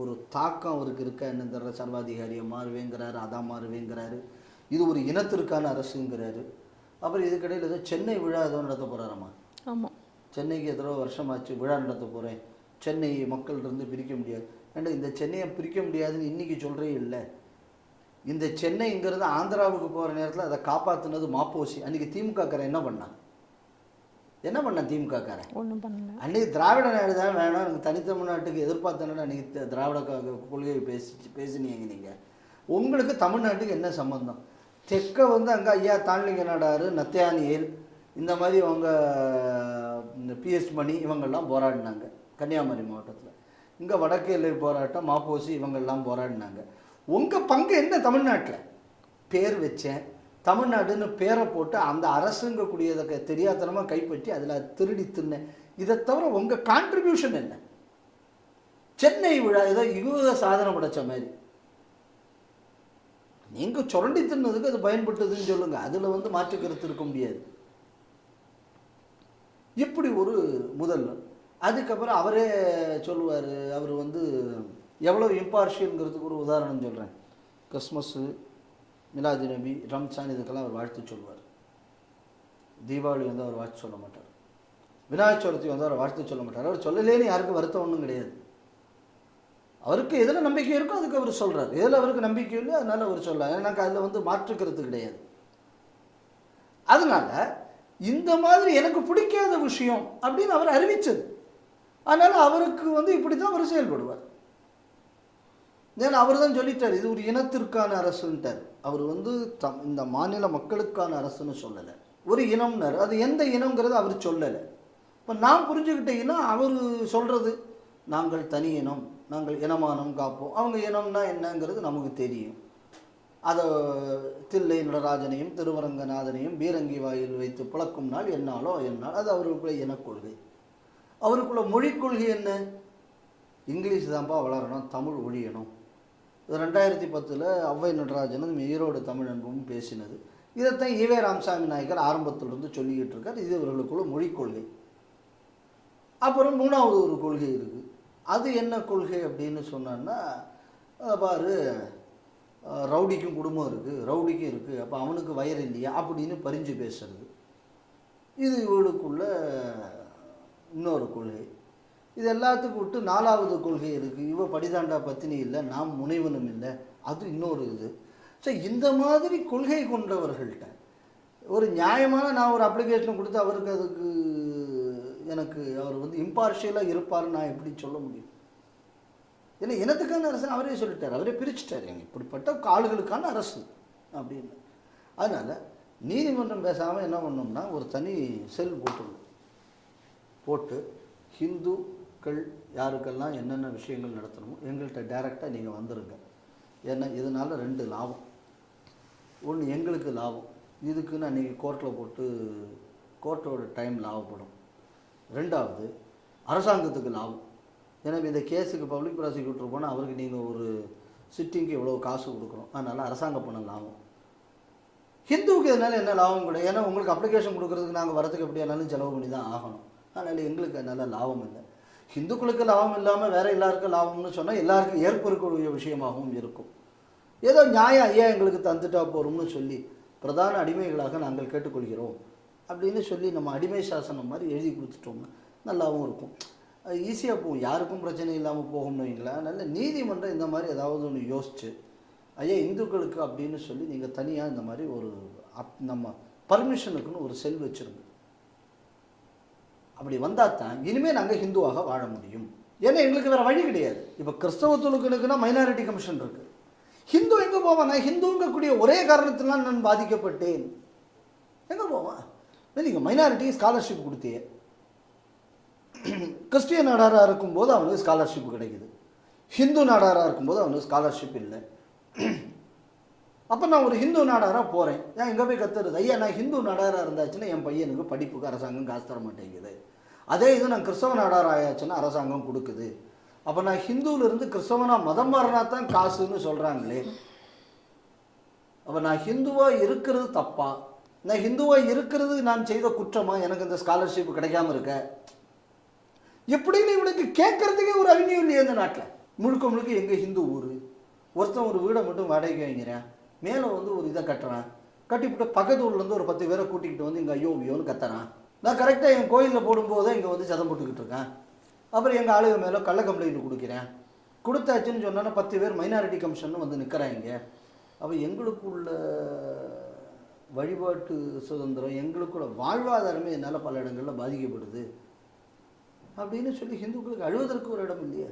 ஒரு தாக்கம் அவருக்கு இருக்கா என்னன்னு தெரியல. சர்வாதிகாரியை மாறுவேங்கிறாரு, அதான் மாறுவேங்கிறாரு. இது ஒரு இனத்திற்கான அரசுங்கிறாரு. அப்புறம் இதுக்கிடையில் ஏதோ சென்னை விழா ஏதோ நடத்த போகிறாராம்மா. ஆமாம், சென்னைக்கு எத்தனை வருஷமாச்சு விழா நடத்த போகிறேன், சென்னை மக்கள்கிட்ட பிரிக்க முடியாது. ஏன்னா இந்த சென்னையை பிரிக்க முடியாதுன்னு இன்றைக்கி சொல்கிறே இல்லை. இந்த சென்னைங்கிறது ஆந்திராவுக்கு போகிற நேரத்தில் அதை காப்பாற்றுனது மாப்போசி. அன்றைக்கி திமுகக்காரன் என்ன பண்ணான் திமுகக்காரன் ஒன்றும் பண்ணல. அன்றைக்கி திராவிட நாடு தான் வேணாம், எனக்கு தனித்தமிழ்நாட்டுக்கு எதிர்பார்த்தேன்னா அன்றைக்கி திராவிட கொள்கையை பேசினீங்க. நீங்கள் உங்களுக்கு தமிழ்நாட்டுக்கு என்ன சம்பந்தம்? தெற்க வந்து அங்கே ஐயா தாழ்லிங்க நாடார், நத்தியானியல், இந்த மாதிரி அவங்க இந்த பிஎஸ் மணி இவங்கெல்லாம் போராடினாங்க கன்னியாகுமரி மாவட்டத்தில். இங்கே வடக்கு எல்லை போராட்டம் மாப்போசி இவங்கெல்லாம் போராடினாங்க. உங்கள் பங்கு என்ன தமிழ்நாட்டில்? பேர் வச்சேன் தமிழ்நாடுன்னு பேரை போட்டு அந்த அரசுங்கக்கூடியதை தெரியாதனமாக கைப்பற்றி அதில் திருடி தின்னேன். இதை தவிர உங்கள் கான்ட்ரிபியூஷன் என்ன? சென்னை விழா ஏதோ யுக சாதனை படைச்ச மாதிரி நீங்கள் சுரண்டி தின்னதுக்கு அது பயன்பட்டதுன்னு சொல்லுங்கள். அதில் வந்து மாற்று கருத்து இருக்க முடியாது. இப்படி ஒரு முதல்வர். அதுக்கப்புறம் அவரே சொல்லுவார், அவர் வந்து எவ்வளோ இம்பார்ஷியல்ங்கிறதுக்கு ஒரு உதாரணம் சொல்கிறேன். கிறிஸ்மஸ்ஸு, மிலாது நபி, ரம்ஜான் இதுக்கெல்லாம் அவர் வாழ்த்து சொல்லுவார். தீபாவளி வந்து அவர் வாழ்த்து சொல்ல மாட்டார். விநாயகர் சதுர்த்தி வந்து அவர் வாழ்த்து சொல்ல மாட்டார். அவர் சொல்லலேன்னு யாருக்கும் வருத்தம் ஒன்றும் கிடையாது. அவருக்கு எதில் நம்பிக்கை இருக்கோ அதுக்கு அவர் சொல்கிறார். எதில் அவருக்கு நம்பிக்கை இல்லை அதனால் அவர் சொல்கிறார். எனக்கு அதில் வந்து மாற்றுக்கிறது கிடையாது. அதனால் இந்த மாதிரி எனக்கு பிடிக்காத விஷயம் அப்படின்னு அவர் அறிவித்தது. அதனால் அவருக்கு வந்து இப்படி தான் அவர் செயல்படுவார். ஏன்னா அவர் தான் சொல்லிட்டார், இது ஒரு இனத்திற்கான அரசுன்ட்டார். அவர் வந்து இந்த மாநில மக்களுக்கான அரசுன்னு சொல்லலை, ஒரு இனம்னார். அது எந்த இனம்ங்கிறது அவர் சொல்லலை. இப்போ நான் புரிஞ்சுக்கிட்ட இனம் அவர் சொல்கிறது நாங்கள் தனி இனம், நாங்கள் இனமானம் காப்போம். அவங்க இனம்னா என்னங்கிறது நமக்கு தெரியும். அதை தில்லை நடராஜனையும் திருவரங்கநாதனையும் பீரங்கி வாயில் வைத்து புழக்கும் நாள் என்னாலோ என்னால் அது அவருக்குள்ள இனக்கொள்கை. அவருக்குள்ள மொழிக் கொள்கை என்ன? இங்கிலீஷ் தான்ப்பா வளரணும், தமிழ் ஒழியணும். 2010 ஔவை நடராஜனும் ஈரோடு தமிழ் அன்பும் பேசினது. இதைத்தான் ஈவே ராமசாமி நாயக்கர் ஆரம்பத்திலிருந்து சொல்லிக்கிட்டு இருக்கார். இது இவர்களுக்குள்ள மொழிக் கொள்கை. அப்புறம் மூணாவது ஒரு கொள்கை இருக்குது. அது என்ன கொள்கை அப்படின்னு சொன்னான்னா, பாரு ரவுடிக்கும் குடும்பம் இருக்குது, ரவுடிக்கும் இருக்குது, அப்போ அவனுக்கு வயிறு இல்லையா அப்படின்னு பறிஞ்சு பேசுறது. இது இவளுக்குள்ள இன்னொரு கொள்கை. இது எல்லாத்துக்கும் விட்டு நாலாவது கொள்கை இருக்குது. இவ படிதாண்டா பத்தினி இல்லை, நாம் முனைவனும் இல்லை, அது இன்னொரு இது. ஸோ இந்த மாதிரி கொள்கை கொண்டவர்கள்ட்ட ஒரு நியாயமான நான் ஒரு அப்ளிகேஷன் கொடுத்து அவருக்கு அதுக்கு எனக்கு அவர் வந்து இம்பார்ஷியலாக இருப்பார்னு நான் எப்படி சொல்ல முடியும்? ஏன்னா இனத்துக்கான அரசு அவரே சொல்லிட்டார், அவரே பிரிச்சுட்டார். எங்க இப்படிப்பட்ட ஆளுகளுக்கான அரசு அப்படின்னு. அதனால் நீதிமன்றம் பேசாமல் என்ன பண்ணோம்னா ஒரு தனி செல் போட்டு ஹிந்துக்கள் யாருக்கெல்லாம் என்னென்ன விஷயங்கள் நடத்தணுமோ எங்கள்கிட்ட டைரெக்டாக நீங்கள் வந்துடுங்க. ஏன்னா இதனால் 2 லாபம். ஒன்று எங்களுக்கு லாபம், இதுக்குன்னு அன்றைக்கி கோர்ட்டில் போட்டு கோர்ட்டோட டைம் லாபப்படும். ரெண்டாவது அரசாங்கத்துக்கு லாபம். எனவே இந்த கேஸுக்கு பப்ளிக் ப்ராசிக்யூட்டர் போனால் அவருக்கு நீங்கள் ஒரு சிட்டிங்க்கு எவ்வளோ காசு கொடுக்குறோம், அதனால் அரசாங்க பணம் லாபம். ஹிந்துவுக்கு இதனால் என்ன லாபம் கிடையாது. ஏன்னா உங்களுக்கு அப்ளிகேஷன் கொடுக்குறதுக்கு நாங்கள் வரதுக்கு எப்படியானாலும் செலவு பண்ணி தான் ஆகணும். அதனால் எங்களுக்கு அதனால் லாபம் இல்லை. ஹிந்துக்களுக்கு லாபம் இல்லாமல் வேறு எல்லாருக்கும் லாபம்னு சொன்னால் எல்லாருக்கும் ஏற்படக்கூடிய விஷயமாகவும் இருக்கும். ஏதோ நியாயம் ஐயா எங்களுக்கு தந்துட்டா போகிறோம்னு சொல்லி பிரதான அடிமைகளாக நாங்கள் கேட்டுக்கொள்கிறோம் அப்படின்னு சொல்லி நம்ம அடிமை சாசனம் மாதிரி எழுதி கொடுத்துட்டோம்னா நல்லாவும் இருக்கும், ஈஸியாக போகும், யாருக்கும் பிரச்சனை இல்லாமல் போகும்னு வைங்களேன். நல்ல நீதிமன்றம் இந்த மாதிரி ஏதாவது ஒன்று யோசிச்சு, ஐயா இந்துக்களுக்கு அப்படின்னு சொல்லி நீங்கள் தனியாக இந்த மாதிரி ஒரு நம்ம பர்மிஷனுக்குன்னு ஒரு செல் வச்சுருங்க. அப்படி வந்தால் தான் இனிமேல் நாங்கள் ஹிந்துவாக வாழ முடியும். ஏன்னா எங்களுக்கு வேறு வழி கிடையாது. இப்போ கிறிஸ்தவ துலுக்களுக்குன்னா மைனாரிட்டி கமிஷன் இருக்குது. ஹிந்து எங்கே போவான்? நான் ஹிந்துங்கக்கூடிய ஒரே காரணத்தினால் நான் பாதிக்கப்பட்டேன், எங்கே போவான்? நீங்கள் மைனாரிட்டி ஸ்காலர்ஷிப் கொடுத்தியே, கிறிஸ்டியன் நாடாராக இருக்கும்போது அவனுக்கு ஸ்காலர்ஷிப் கிடைக்குது, ஹிந்து நாடாராக இருக்கும்போது அவனுக்கு ஸ்காலர்ஷிப் இல்லை. அப்போ நான் ஒரு ஹிந்து நாடாராக போகிறேன், நான் எங்கே போய் கத்துறது? ஐயா நான் ஹிந்து நாடாராக இருந்தாச்சுன்னா என் பையனுக்கு படிப்புக்கு அரசாங்கம் காசு தர மாட்டேங்குது. அதே இது நான் கிறிஸ்தவ நாடாராக ஆயாச்சுன்னா அரசாங்கம் கொடுக்குது. அப்போ நான் ஹிந்துவிலிருந்து கிறிஸ்தவனாக மதம் மாறினா தான் காசுன்னு சொல்கிறாங்களே. அப்போ நான் ஹிந்துவாக இருக்கிறது தப்பா? நான் ஹிந்துவாக இருக்கிறது நான் செய்த குற்றமா? எனக்கு இந்த ஸ்காலர்ஷிப் கிடைக்காம இருக்க எப்படின்னு இவனுக்கு கேட்கறதுக்கே ஒரு அவென்யூ இல்லையே இந்த நாட்டில். முழுக்க முழுக்க எங்கள் ஹிந்து ஊர். ஒருத்தன் ஒரு வீடை மட்டும் வாடகைக்கு வாங்கிறேன், மேலே வந்து ஒரு இதை கட்டுறான், கட்டிவிட்டு பக்கத்து ஊர்லேருந்து ஒரு 10 பேரை கூட்டிகிட்டு வந்து இங்கே ஐயோ ஐயோன்னு கத்துறான். நான் கரெக்டாக என் கோயிலில் போடும்போது இங்கே வந்து சதம் போட்டுக்கிட்டு இருக்கேன். அப்புறம் எங்கள் ஆளுக மேலே கள்ள கம்ப்ளைண்ட் கொடுக்குறேன். கொடுத்தாச்சுன்னு சொன்னோன்னா 10 பேர் மைனாரிட்டி கமிஷன் வந்து நிற்கிறாங்க. அப்போ எங்களுக்குள்ள வழிபாட்டு சுதந்திரம், எங்களுக்குள்ள வாழ்வாதாரமே என்னால் பல இடங்களில் பாதிக்கப்படுது அப்படின்னு சொல்லி ஹிந்துக்களுக்கு அழுவதற்கு ஒரு இடம் இல்லையே.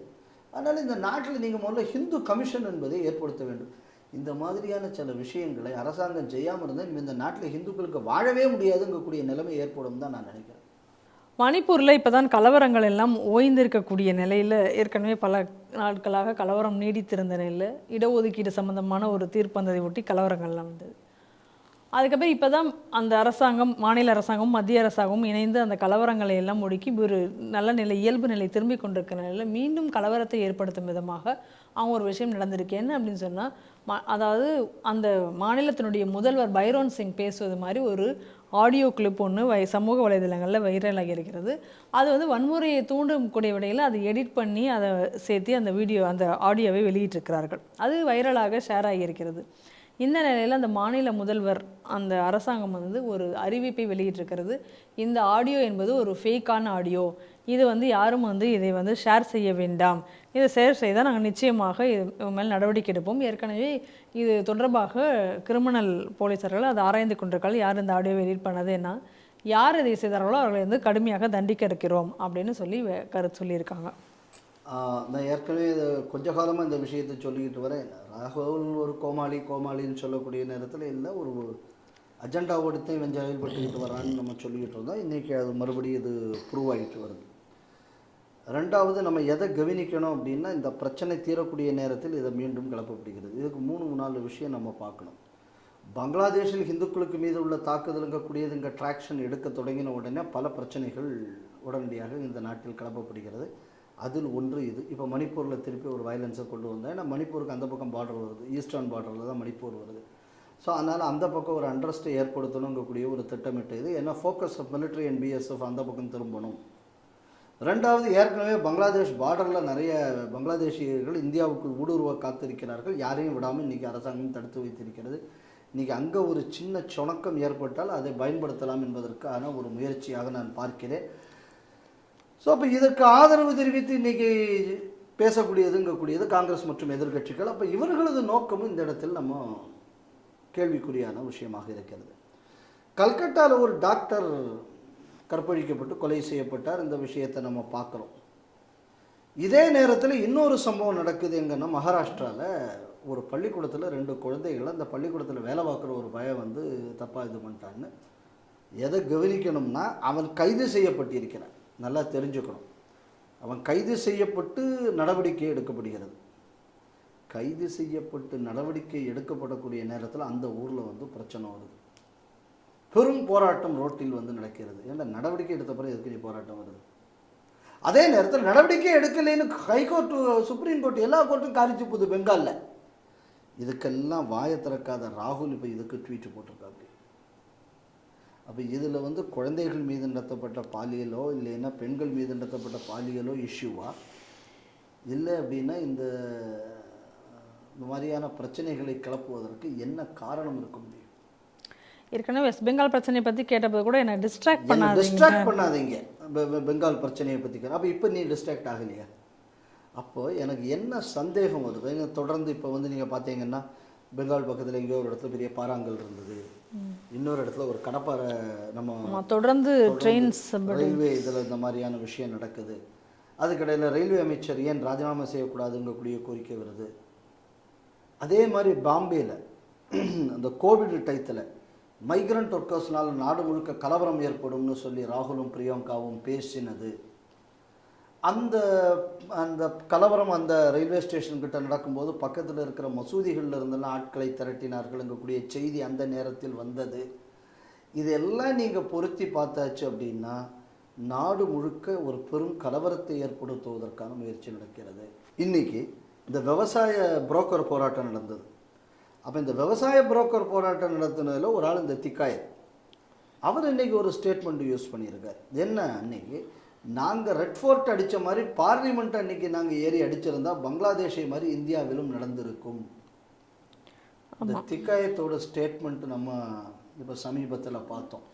அதனால் இந்த நாட்டில் நீங்கள் முதல்ல ஹிந்து கமிஷன் என்பதை ஏற்படுத்த வேண்டும். இந்த மாதிரியான சில விஷயங்களை அரசாங்கம் செய்யாமல் இருந்தால் இந்த நாட்டில் ஹிந்துக்களுக்கு வாழவே முடியாதுங்கக்கூடிய நிலைமை ஏற்படும் தான் நான் நினைக்கிறேன். மணிப்பூரில் இப்போ தான் கலவரங்கள் எல்லாம் ஓய்ந்திருக்கக்கூடிய நிலையில், ஏற்கனவே பல நாட்களாக கலவரம் நீடித்திருந்த நிலையில் இடஒதுக்கீடு சம்பந்தமான ஒரு தீர்ப்பு வந்ததை ஒட்டி கலவரங்கள்லாம் வந்தது. அதுக்கப்புறம் இப்போ தான் அந்த அரசாங்கம், மாநில அரசாங்கமும் மத்திய அரசாங்கமும் இணைந்து அந்த கலவரங்களை எல்லாம் ஒடுக்கி ஒரு நல்ல நிலை, இயல்பு நிலை திரும்பி கொண்டிருக்கிற நிலையில் மீண்டும் கலவரத்தை ஏற்படுத்தும் விதமாக அவங்க ஒரு விஷயம் நடந்திருக்கு. என்ன அப்படின்னு சொன்னால், அதாவது அந்த மாநிலத்தினுடைய முதல்வர் பைரோன் சிங் பேசுவது மாதிரி ஒரு ஆடியோ கிளிப் ஒன்று சமூக வலைதளங்களில் வைரலாகி இருக்கிறது. அது வந்து வன்முறையை தூண்டக்கூடிய வகையில் அதை எடிட் பண்ணி அதை சேர்த்து அந்த வீடியோ, அந்த ஆடியோவை வெளியிட்டிருக்கிறார்கள். அது வைரலாக ஷேர் ஆகியிருக்கிறது. இந்த நிலையில் அந்த மாநில முதல்வர், அந்த அரசாங்கம் வந்து ஒரு அறிவிப்பை வெளியிட்டிருக்கிறது. இந்த ஆடியோ என்பது ஒரு ஃபேக்கான ஆடியோ, இது வந்து யாரும் வந்து இதை வந்து ஷேர் செய்ய வேண்டாம், இதை ஷேர் செய்தால் நாங்கள் நிச்சயமாக இது மேல் நடவடிக்கை எடுப்போம். ஏற்கனவே இது தொடர்பாக கிரிமினல் போலீஸார்கள் அதை ஆராய்ந்து கொண்டிருக்காங்க. யார் இந்த ஆடியோவை எடிட் பண்ணது, என்ன, யார் இதை செய்தார்களோ அவர்களை வந்து கடுமையாக தண்டிக்க இருக்கிறோம் அப்படின்னு சொல்லி கருத்து சொல்லியிருக்காங்க. நான் ஏற்கனவே இதை கொஞ்ச காலமாக இந்த விஷயத்தை சொல்லிக்கிட்டு வரேன். ராகுல் ஒரு கோமாளின்னு சொல்லக்கூடிய நேரத்தில் இல்லை, ஒரு அஜெண்டாவோடுத்தையும் இவன் செயல்பட்டுக்கிட்டு வரான்னு நம்ம சொல்லிக்கிட்டு இருந்தோம். இன்றைக்கி அது மறுபடியும் இது ப்ரூவ் ஆகிட்டு வருது. ரெண்டாவது, நம்ம எதை கவனிக்கணும் அப்படின்னா, இந்த பிரச்சனை தீரக்கூடிய நேரத்தில் இதை மீண்டும் கிளப்பப்படுகிறது. இதுக்கு 3-4 விஷயம் நம்ம பார்க்கணும். பங்களாதேஷில் இந்துக்களுக்கு மீது உள்ள தாக்குதலுங்கக்கூடியது இங்கே ட்ராக்ஷன் எடுக்க தொடங்கின உடனே பல பிரச்சனைகள் உடனடியாக இந்த நாட்டில் கிளப்பப்படுகிறது. அதில் ஒன்று இது. இப்போ மணிப்பூரில் திருப்பி ஒரு வயலன்ஸை கொண்டு வந்தேன். ஏன்னா மணிப்பூருக்கு அந்த பக்கம் பார்டர் வருது, ஈஸ்டர்ன் பார்டரில் தான் மணிப்பூர் வருது. ஸோ அதனால் அந்த பக்கம் ஒரு அண்டர்ஸ்ட்டை ஏற்படுத்தணுங்கக்கூடிய ஒரு திட்டமிட்டு இது. ஏன்னா focus of military and BSF அந்த பக்கம் திரும்பணும். ரெண்டாவது, ஏற்கனவே பங்களாதேஷ் பார்டரில் நிறைய பங்களாதேஷியர்கள் இந்தியாவுக்குள் ஊடுருவ காத்திருக்கிறார்கள். யாரையும் விடாமல் இன்றைக்கி அரசாங்கம் தடுத்து வைத்திருக்கிறது. இன்றைக்கி அங்கே ஒரு சின்ன சுணக்கம் ஏற்பட்டால் அதை பயன்படுத்தலாம் என்பதற்கான ஒரு முயற்சியாக நான் பார்க்கிறேன். ஸோ அப்போ இதற்கு ஆதரவு தெரிவித்து இன்றைக்கி பேசக்கூடியதுங்கக்கூடியது காங்கிரஸ் மற்றும் எதிர்க்கட்சிகள். அப்போ இவர்களது நோக்கமும் இந்த இடத்தில் நம்ம கேள்விக்குறியான விஷயமாக இருக்கிறது. கல்கட்டாவில் ஒரு டாக்டர் கற்பழிக்கப்பட்டு கொலை செய்யப்பட்டார். இந்த விஷயத்தை நம்ம பார்க்குறோம். இதே நேரத்தில் இன்னொரு சம்பவம் நடக்குது. எங்கன்னா மகாராஷ்டிராவில் ஒரு பள்ளிக்கூடத்தில் 2 குழந்தைகள், அந்த பள்ளிக்கூடத்தில் வேலை பார்க்குற ஒரு பையன் வந்து தப்பாக இது பண்ணிட்டான்னு. எதை கவனிக்கணும்னா, அவன் கைது செய்யப்பட்டிருக்கிறான். நல்லா தெரிஞ்சுக்கணும். அவன் கைது செய்யப்பட்டு நடவடிக்கை எடுக்கப்படுகிறது. கைது செய்யப்பட்டு நடவடிக்கை எடுக்கப்படக்கூடிய நேரத்தில் அந்த ஊரில் வந்து பிரச்சனை வருது. பெரும் போராட்டம் ரோட்டில் வந்து நடக்கிறது. ஏன்னா நடவடிக்கை எடுத்த பிறகு எதுக்கு போராட்டம் வருது? அதே நேரத்தில் நடவடிக்கை எடுக்கலைன்னு ஹைகோர்ட்டு, சுப்ரீம் கோர்ட், எல்லா கோர்ட்டும் காரிச்சு போகுது பெங்காலில். இதுக்கெல்லாம் வாயை திறக்காத ராகுல் இப்போ இதுக்கு ட்வீட் போட்டிருக்காங்க. அப்போ இதில் வந்து குழந்தைகள் மீது நடத்தப்பட்ட பாலியலோ இல்லைன்னா பெண்கள் மீது நடத்தப்பட்ட பாலியலோ இஷ்யூவா, இல்லை அப்படின்னா இந்த மாதிரியான பிரச்சனைகளை கிளப்புவதற்கு என்ன காரணம் இருக்க முடியும்? ஏற்கனவே வெஸ்ட் பெங்கால் பிரச்சனையை பற்றி கேட்டபோது கூட என்னை டிஸ்ட்ராக்ட் பண்ணாதீங்க. டிஸ்ட்ராக்ட் பண்ணாதீங்க பெங்கால் பிரச்சனையை பற்றி. அப்போ இப்போ நீ டிஸ்ட்ராக்ட் ஆகலையா? அப்போது எனக்கு என்ன சந்தேகம் வருது, தொடர்ந்து இப்போ வந்து நீங்கள் பார்த்தீங்கன்னா பெங்கால் பக்கத்தில் எங்கேயோ ஒரு இடத்துல பெரிய பாறாங்கல் இருந்தது, இன்னொரு இடத்துல ஒரு கடப்பாறை, நம்ம தொடர்ந்து ட்ரெயின்ஸ் ரயில்வே இதில் இந்த மாதிரியான விஷயம் நடக்குது. அதுக்கிடையில் ரயில்வே அமைச்சர் ஏன் ராஜினாமா செய்யக்கூடாதுங்கக்கூடிய கோரிக்கை வருது. அதே மாதிரி பாம்பேயில் அந்த கோவிட் டயத்தில் மைக்ரண்ட் ஒர்க்கர்ஸ்னால் நாடு முழுக்க கலவரம் ஏற்படும்னு சொல்லி ராகுலும் பிரியங்காவும் பேசினது. அந்த அந்த கலவரம் அந்த ரயில்வே ஸ்டேஷன்கிட்ட நடக்கும்போது பக்கத்தில் இருக்கிற மசூதிகளில் இருந்தெல்லாம் ஆட்களை திரட்டினார்கள்ங்கக்கூடிய செய்தி அந்த நேரத்தில் வந்தது. இதெல்லாம் நீங்கள் பொருத்தி பார்த்தாச்சு அப்படின்னா நாடு முழுக்க ஒரு பெரும் கலவரத்தை ஏற்படுத்துவதற்கான முயற்சி நடக்கிறது. இன்றைக்கி இந்த விவசாய புரோக்கர் போராட்டம் நடந்தது. அப்போ இந்த விவசாய புரோக்கர் போராட்டம் நடத்தினதில் ஒரு ஆள் இந்த திக்காயத், அவர் இன்றைக்கி ஒரு ஸ்டேட்மெண்ட் யூஸ் பண்ணியிருக்கார். என்ன, அன்றைக்கி நாங்கள் ரெட் ஃபோர்ட் அடித்த மாதிரி பார்லிமெண்ட் அன்றைக்கி நாங்கள் ஏறி அடிச்சிருந்தா பங்களாதேஷை மாதிரி இந்தியாவிலும் நடந்திருக்கும். இந்த திக்காயத்தோட ஸ்டேட்மெண்ட் நம்ம இப்போ சமீபத்தில் பார்த்தோம்.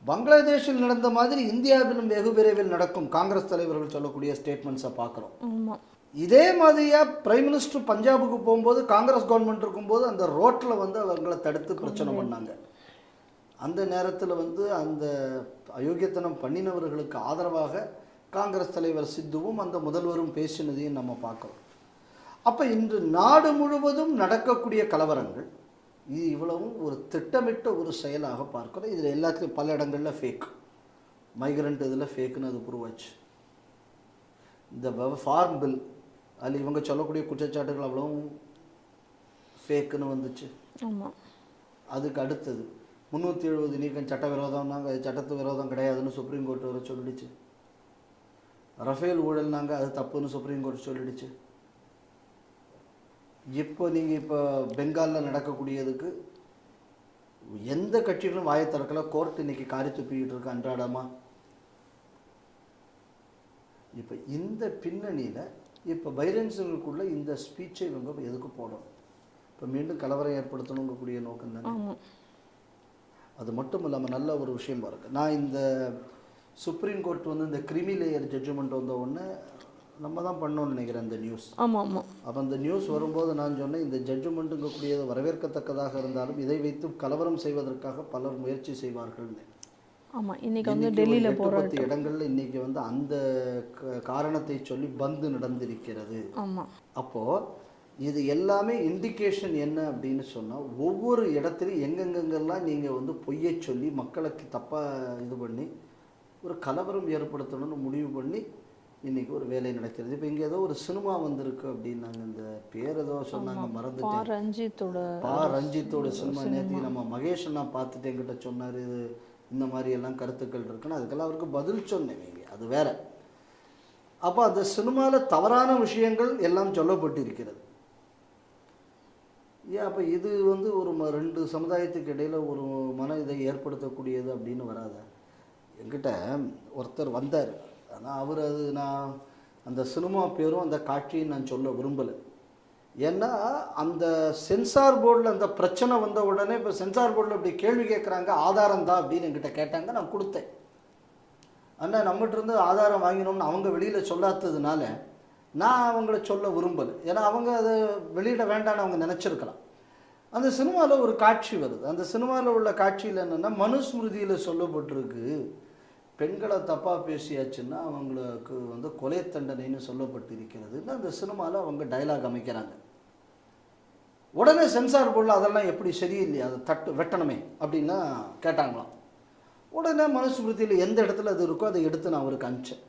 பங்களாதேஷில் நடந்த மாதிரி இந்தியாவிலும் வெகு விரைவில் நடக்கும் காங்கிரஸ் தலைவர்கள் சொல்லக்கூடிய ஸ்டேட்மெண்ட்ஸை பார்க்குறோம். இதே மாதிரியாக பிரைம் மினிஸ்டர் பஞ்சாபுக்கு போகும்போது காங்கிரஸ் கவர்மெண்ட் இருக்கும்போது அந்த ரோட்டில் வந்து அவங்களை தடுத்து பிரச்சனை பண்ணாங்க. அந்த நேரத்தில் வந்து அந்த அயோக்கியத்தனம் பண்ணினவர்களுக்கு ஆதரவாக காங்கிரஸ் தலைவர் சித்துவும் அந்த முதல்வரும் பேசினதையும் நம்ம பார்க்குறோம். அப்போ இன்று நாடு முழுவதும் நடக்கக்கூடிய கலவரங்கள் இது இவ்வளவும் ஒரு திட்டமிட்ட ஒரு செயலாக பார்க்குறோம். இதில் எல்லாத்துலேயும் பல இடங்களில் ஃபேக், மைக்ரண்ட் இதில் ஃபேக்குன்னு அது புரிவாச்சு. இந்த ஃபார்ம் பில் அதில் இவங்க சொல்லக்கூடிய குற்றச்சாட்டுகள் அவ்வளவும் ஃபேக்குன்னு வந்துச்சு. அதுக்கு அடுத்தது 370 நீக்கம் சட்டவிரோதம்னாங்க, அது சட்டத்து விரோதம் கிடையாதுன்னு சுப்ரீம் கோர்ட் வர சொல்லிடுச்சு. ரஃபேல் ஊழல்னாங்க, அது தப்புன்னு சுப்ரீம் கோர்ட் சொல்லிடுச்சு. இப்போ நீங்கள் இப்போ பெங்காலில் நடக்கக்கூடியதுக்கு எந்த கட்சிகளும் வாயை திறக்கல, கோர்ட் இன்னைக்கு காரி துப்பிக்கிட்டு இருக்கு அன்றாடமா. இப்போ இந்த பின்னணியில் இப்போ பைரன்ஸுங்களுக்குள்ள இந்த ஸ்பீச்சை இவங்க எதுக்கு போடணும்? இப்போ மீண்டும் கலவரம் ஏற்படுத்தணுங்கக்கூடிய நோக்கம் தானே. அது மட்டும் இல்லாமல் நல்ல ஒரு விஷயம் பாருங்க, நான் இந்த சுப்ரீம் கோர்ட் வந்து இந்த கிரிமி லேயர் ஜட்ஜ்மெண்ட் வந்த உடனே நம்ம தான் பண்ணோன்னு நினைக்கிறேன் அந்த நியூஸ். அப்போ அந்த நியூஸ் வரும்போது நான் சொன்னேன், இந்த ஜட்ஜ்மெண்ட்டுங்கக்கூடியது வரவேற்கத்தக்கதாக இருந்தாலும் இதை வைத்து கலவரம் செய்வதற்காக பலர் முயற்சி செய்வார்கள்னு. இன்னைக்கு வந்து டெல்லியில் 10 இடங்கள்ல இன்னைக்கு வந்து அந்த காரணத்தை சொல்லி பந்து நடந்திருக்கிறது. அப்போது இது எல்லாமே இண்டிகேஷன் என்ன அப்படின்னு சொன்னால், ஒவ்வொரு இடத்துலையும் எங்கெங்கெல்லாம் நீங்கள் வந்து பொய்யை சொல்லி மக்களுக்கு தப்பாக இது பண்ணி ஒரு கலவரம் ஏற்படுத்தணும்னு முடிவு பண்ணி இன்றைக்கி ஒரு வேலை நடக்கிறது. இப்போ இங்கே ஏதோ ஒரு சினிமா வந்திருக்கு அப்படின்னாங்க, இந்த பேர் ஏதோ சொன்னாங்க, மறந்துட்டேன். ரஞ்சித்தோட சினிமா. நேற்று நம்ம மகேஷ் நான் பார்த்துட்டு என்கிட்ட சொன்னார், இது இந்த மாதிரி எல்லாம் கருத்துக்கள் இருக்குன்னு. அதுக்கெல்லாம் அவருக்கு பதில் சொன்னேன், அது வேற. அப்போ அந்த சினிமாவில் தவறான விஷயங்கள் எல்லாம் சொல்லப்பட்டிருக்கிறது. ஏன் அப்போ இது வந்து ஒரு 2 சமுதாயத்துக்கு இடையில் ஒரு மன இதை ஏற்படுத்தக்கூடியது அப்படின்னு வராத. என்கிட்ட ஒருத்தர் வந்தார், ஆனால் அவர் அது நான் அந்த சினிமா பேரும் அந்த காட்சியும் நான் சொல்ல விரும்பலை. ஏன்னா அந்த சென்சார் போர்டில் அந்த பிரச்சனை வந்த உடனே இப்போ சென்சார் போர்டில் இப்படி கேள்வி கேட்குறாங்க, ஆதாரம் தான் அப்படின்னு என்கிட்ட கேட்டாங்க, நான் கொடுத்தேன். ஆனால் நம்மகிட்ட இருந்து ஆதாரம் வாங்கினோம்னு அவங்க வெளியில் சொல்லாததுனால நான் அவங்கள சொல்ல விரும்பலை. ஏன்னா அவங்க அதை வெளியிட வேண்டான்னு அவங்க நினச்சிருக்கலாம். அந்த சினிமாவில் ஒரு காட்சி வருது. அந்த சினிமாவில் உள்ள காட்சியில் என்னென்னா, மனுஸ்மிருதியில் சொல்லப்பட்டிருக்கு, பெண்களை தப்பாக பேசியாச்சுன்னா அவங்களுக்கு வந்து கொலை தண்டனைன்னு சொல்லப்பட்டிருக்கிறதுன்னு அந்த சினிமாவில் அவங்க டைலாக் அமைக்கிறாங்க. உடனே சென்சார் போர்டில் அதெல்லாம் எப்படி சரியில்லையா, அதை வெட்டணுமே அப்படின்னா கேட்டாங்களாம். உடனே மனுஸ்மிருதியில் எந்த இடத்துல அது இருக்கோ அதை எடுத்து நான் அவருக்கு அனுப்பிச்சேன்.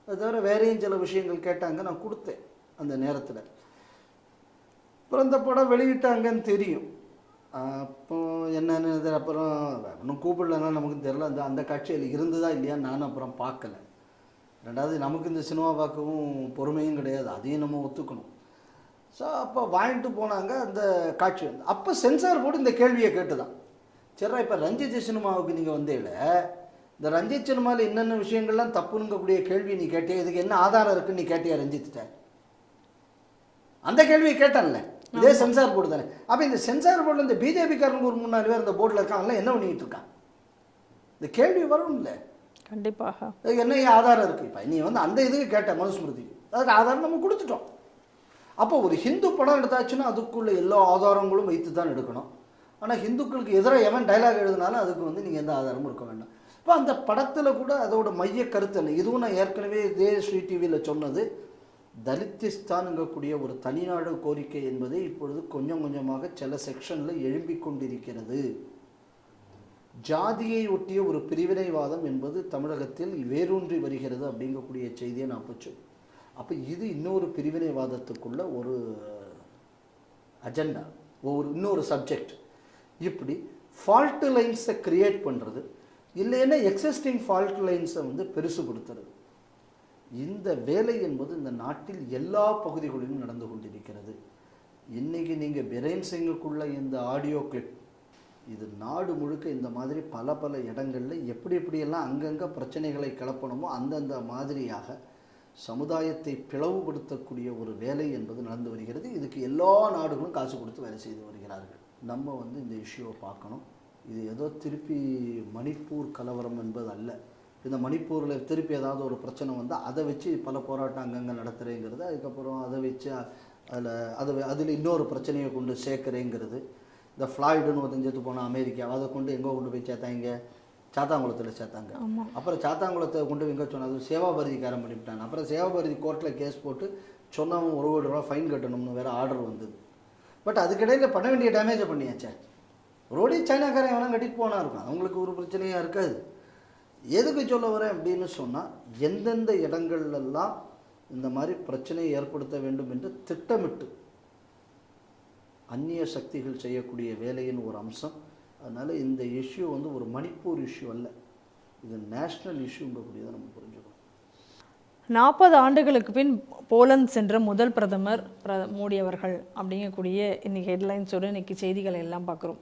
அது தவிர வேறையும் சில விஷயங்கள் கேட்டாங்க, நான் கொடுத்தேன் அந்த நேரத்தில். அப்புறம் இந்த படம் வெளியிட்டாங்கன்னு தெரியும். அப்போ என்னென்னு இது அப்புறம் ஒன்றும் கூப்பிடலன்னா நமக்கு தெரியல. அந்த காட்சியில் இருந்ததா இல்லையான்னு நானும் அப்புறம் பார்க்கல. ரெண்டாவது நமக்கு இந்த சினிமா பார்க்கவும் பொறுமையும் கிடையாது, அதையும் நம்ம ஒத்துக்கணும். ஸோ அப்போ வாங்கிட்டு போனாங்க அந்த காட்சி வந்து. அப்போ சென்சார் போர்டு இந்த கேள்வியை கேட்டு தான், சரிடா இப்போ ரஞ்சித் சினிமாவுக்கு நீங்கள் வந்தேல, இந்த ரஞ்சித் சினிமாவில் என்னென்ன விஷயங்கள்லாம் தப்புனுங்கக்கூடிய கேள்வி நீ கேட்டியா, இதுக்கு என்ன ஆதாரம் இருக்குன்னு நீ கேட்டியா ரஞ்சித்திட்ட? அந்த கேள்வியை கேட்டான்ல. இதே சென்சார் போர்டு தானே. அப்போ இந்த சென்சார் போர்டில் இந்த பிஜேபிக்காரங்க ஒரு 3-4 பேர் இந்த போர்டில் இருக்காங்கல்ல, என்ன பண்ணிட்டு இருக்கான்? இந்த கேள்வி வரும் இல்லை? கண்டிப்பாக. அதுக்கு என்ன ஆதாரம் இருக்குது? இப்போ நீ வந்து அந்த இதுக்கு கேட்ட மனுஸ்மிருதிக்கு அதுக்கு ஆதாரம் நம்ம கொடுத்துட்டோம். அப்போ ஒரு ஹிந்து படம் எடுத்தாச்சுன்னா அதுக்குள்ள எல்லா ஆதாரங்களும் வைத்து தான் எடுக்கணும். ஆனால் ஹிந்துக்களுக்கு எதிராக எவன் டைலாக் எழுதினாலும் அதுக்கு வந்து நீங்கள் எந்த ஆதாரமும் இருக்க வேண்டாம். இப்போ அந்த படத்தில் கூட அதோட மைய கருத்து என்ன? இதுவும் நான் ஏற்கனவே இதே ஸ்ரீ டிவியில் சொன்னது, தலித்திஸ்தான்ங்கக்கூடிய ஒரு தனிநாடு கோரிக்கை என்பது இப்பொழுது கொஞ்சம் கொஞ்சமாக சில செக்ஷனில் எழும்பிக் கொண்டிருக்கிறது. ஜாதியை ஒட்டிய ஒரு பிரிவினைவாதம் என்பது தமிழகத்தில் வேரூன்றி வருகிறது அப்படிங்கக்கூடிய செய்தியை நான் போச்சு. அப்போ இது இன்னொரு பிரிவினைவாதத்துக்குள்ள ஒரு அஜெண்டா, இன்னொரு சப்ஜெக்ட். இப்படி ஃபால்ட் லைன்ஸை கிரியேட் பண்ணுறது, இல்லைன்னா எக்ஸிஸ்டிங் ஃபால்ட் லைன்ஸை வந்து பெருசுபடுத்துறது, இந்த வேலை என்பது இந்த நாட்டில் எல்லா பகுதிகளிலும் நடந்து கொண்டிருக்கிறது. இன்றைக்கி நீங்கள் பிரேன் சிங்குக்குள்ள இந்த ஆடியோ கிளிப், இது நாடு முழுக்க இந்த மாதிரி பல பல இடங்களில் எப்படி எப்படியெல்லாம் அங்கங்கே பிரச்சனைகளை கிளப்பணுமோ அந்தந்த மாதிரியாக சமுதாயத்தை பிளவுபடுத்தக்கூடிய ஒரு வேலை என்பது நடந்து வருகிறது. இதுக்கு எல்லா நாடுகளும் காசு கொடுத்து வேலை செய்து வருகிறார்கள். நம்ம வந்து இந்த இஷ்யூவை பார்க்கணும். இது ஏதோ திருப்பி மணிப்பூர் கலவரம் என்பது அல்ல. இந்த மணிப்பூரில் திருப்பி ஏதாவது ஒரு பிரச்சனை வந்தால் அதை வச்சு பல போராட்டம் அங்கங்கே நடத்துகிறேங்கிறது, அதுக்கப்புறம் அதை வச்சு அதில் இன்னொரு பிரச்சனையை கொண்டு சேர்க்குறேங்கிறது. இந்த ஃப்ளாய்டுன்னு ஒரு செத்து போனால் அமெரிக்கா, அதை கொண்டு எங்கே கொண்டு போய் சேர்த்தாங்க? சாத்தாங்குளத்தில் சேர்த்தாங்க. அப்புறம் சாத்தாங்குளத்தை கொண்டு போய் எங்கே சொன்னது? சேவாபாரதிக்காரன் பண்ணிவிட்டாங்க. அப்புறம் சேவாபாரதி கோர்ட்டில் கேஸ் போட்டு சொன்னவன் 1 கோடி ரூபா ஃபைன் கட்டணும்னு வேறு ஆர்டர் வந்தது. பட் அதுக்கிடையில் பண்ண வேண்டிய டேமேஜை பண்ணியாச்சே. ரோடி சைனாக்காரன் எவனா கட்டிட்டு போனா இருக்கும், அவங்களுக்கு ஒரு பிரச்சனையாக இருக்காது. எதுக்கு சொல்ல வரேன் அப்படின்னு சொன்னால், எந்தெந்த இடங்கள்லாம் இந்த மாதிரி பிரச்சனையை ஏற்படுத்த வேண்டும் என்று திட்டமிட்டு அந்நிய சக்திகள் செய்யக்கூடிய வேலையின் ஒரு அம்சம். அதனால் இந்த இஷ்யூ வந்து ஒரு மணிப்பூர் இஷ்யூ அல்ல, இது நேஷ்னல் இஷ்யூங்கக்கூடியதை நம்ம புரிஞ்சுக்கணும். 40 ஆண்டுகளுக்கு பின் போலந்து சென்ற முதல் பிரதமர் மோடி அவர்கள் அப்படிங்கக்கூடிய இன்னைக்கு ஹெட்லைன்ஸோடு இன்னைக்கு செய்திகளை எல்லாம் பார்க்குறோம்.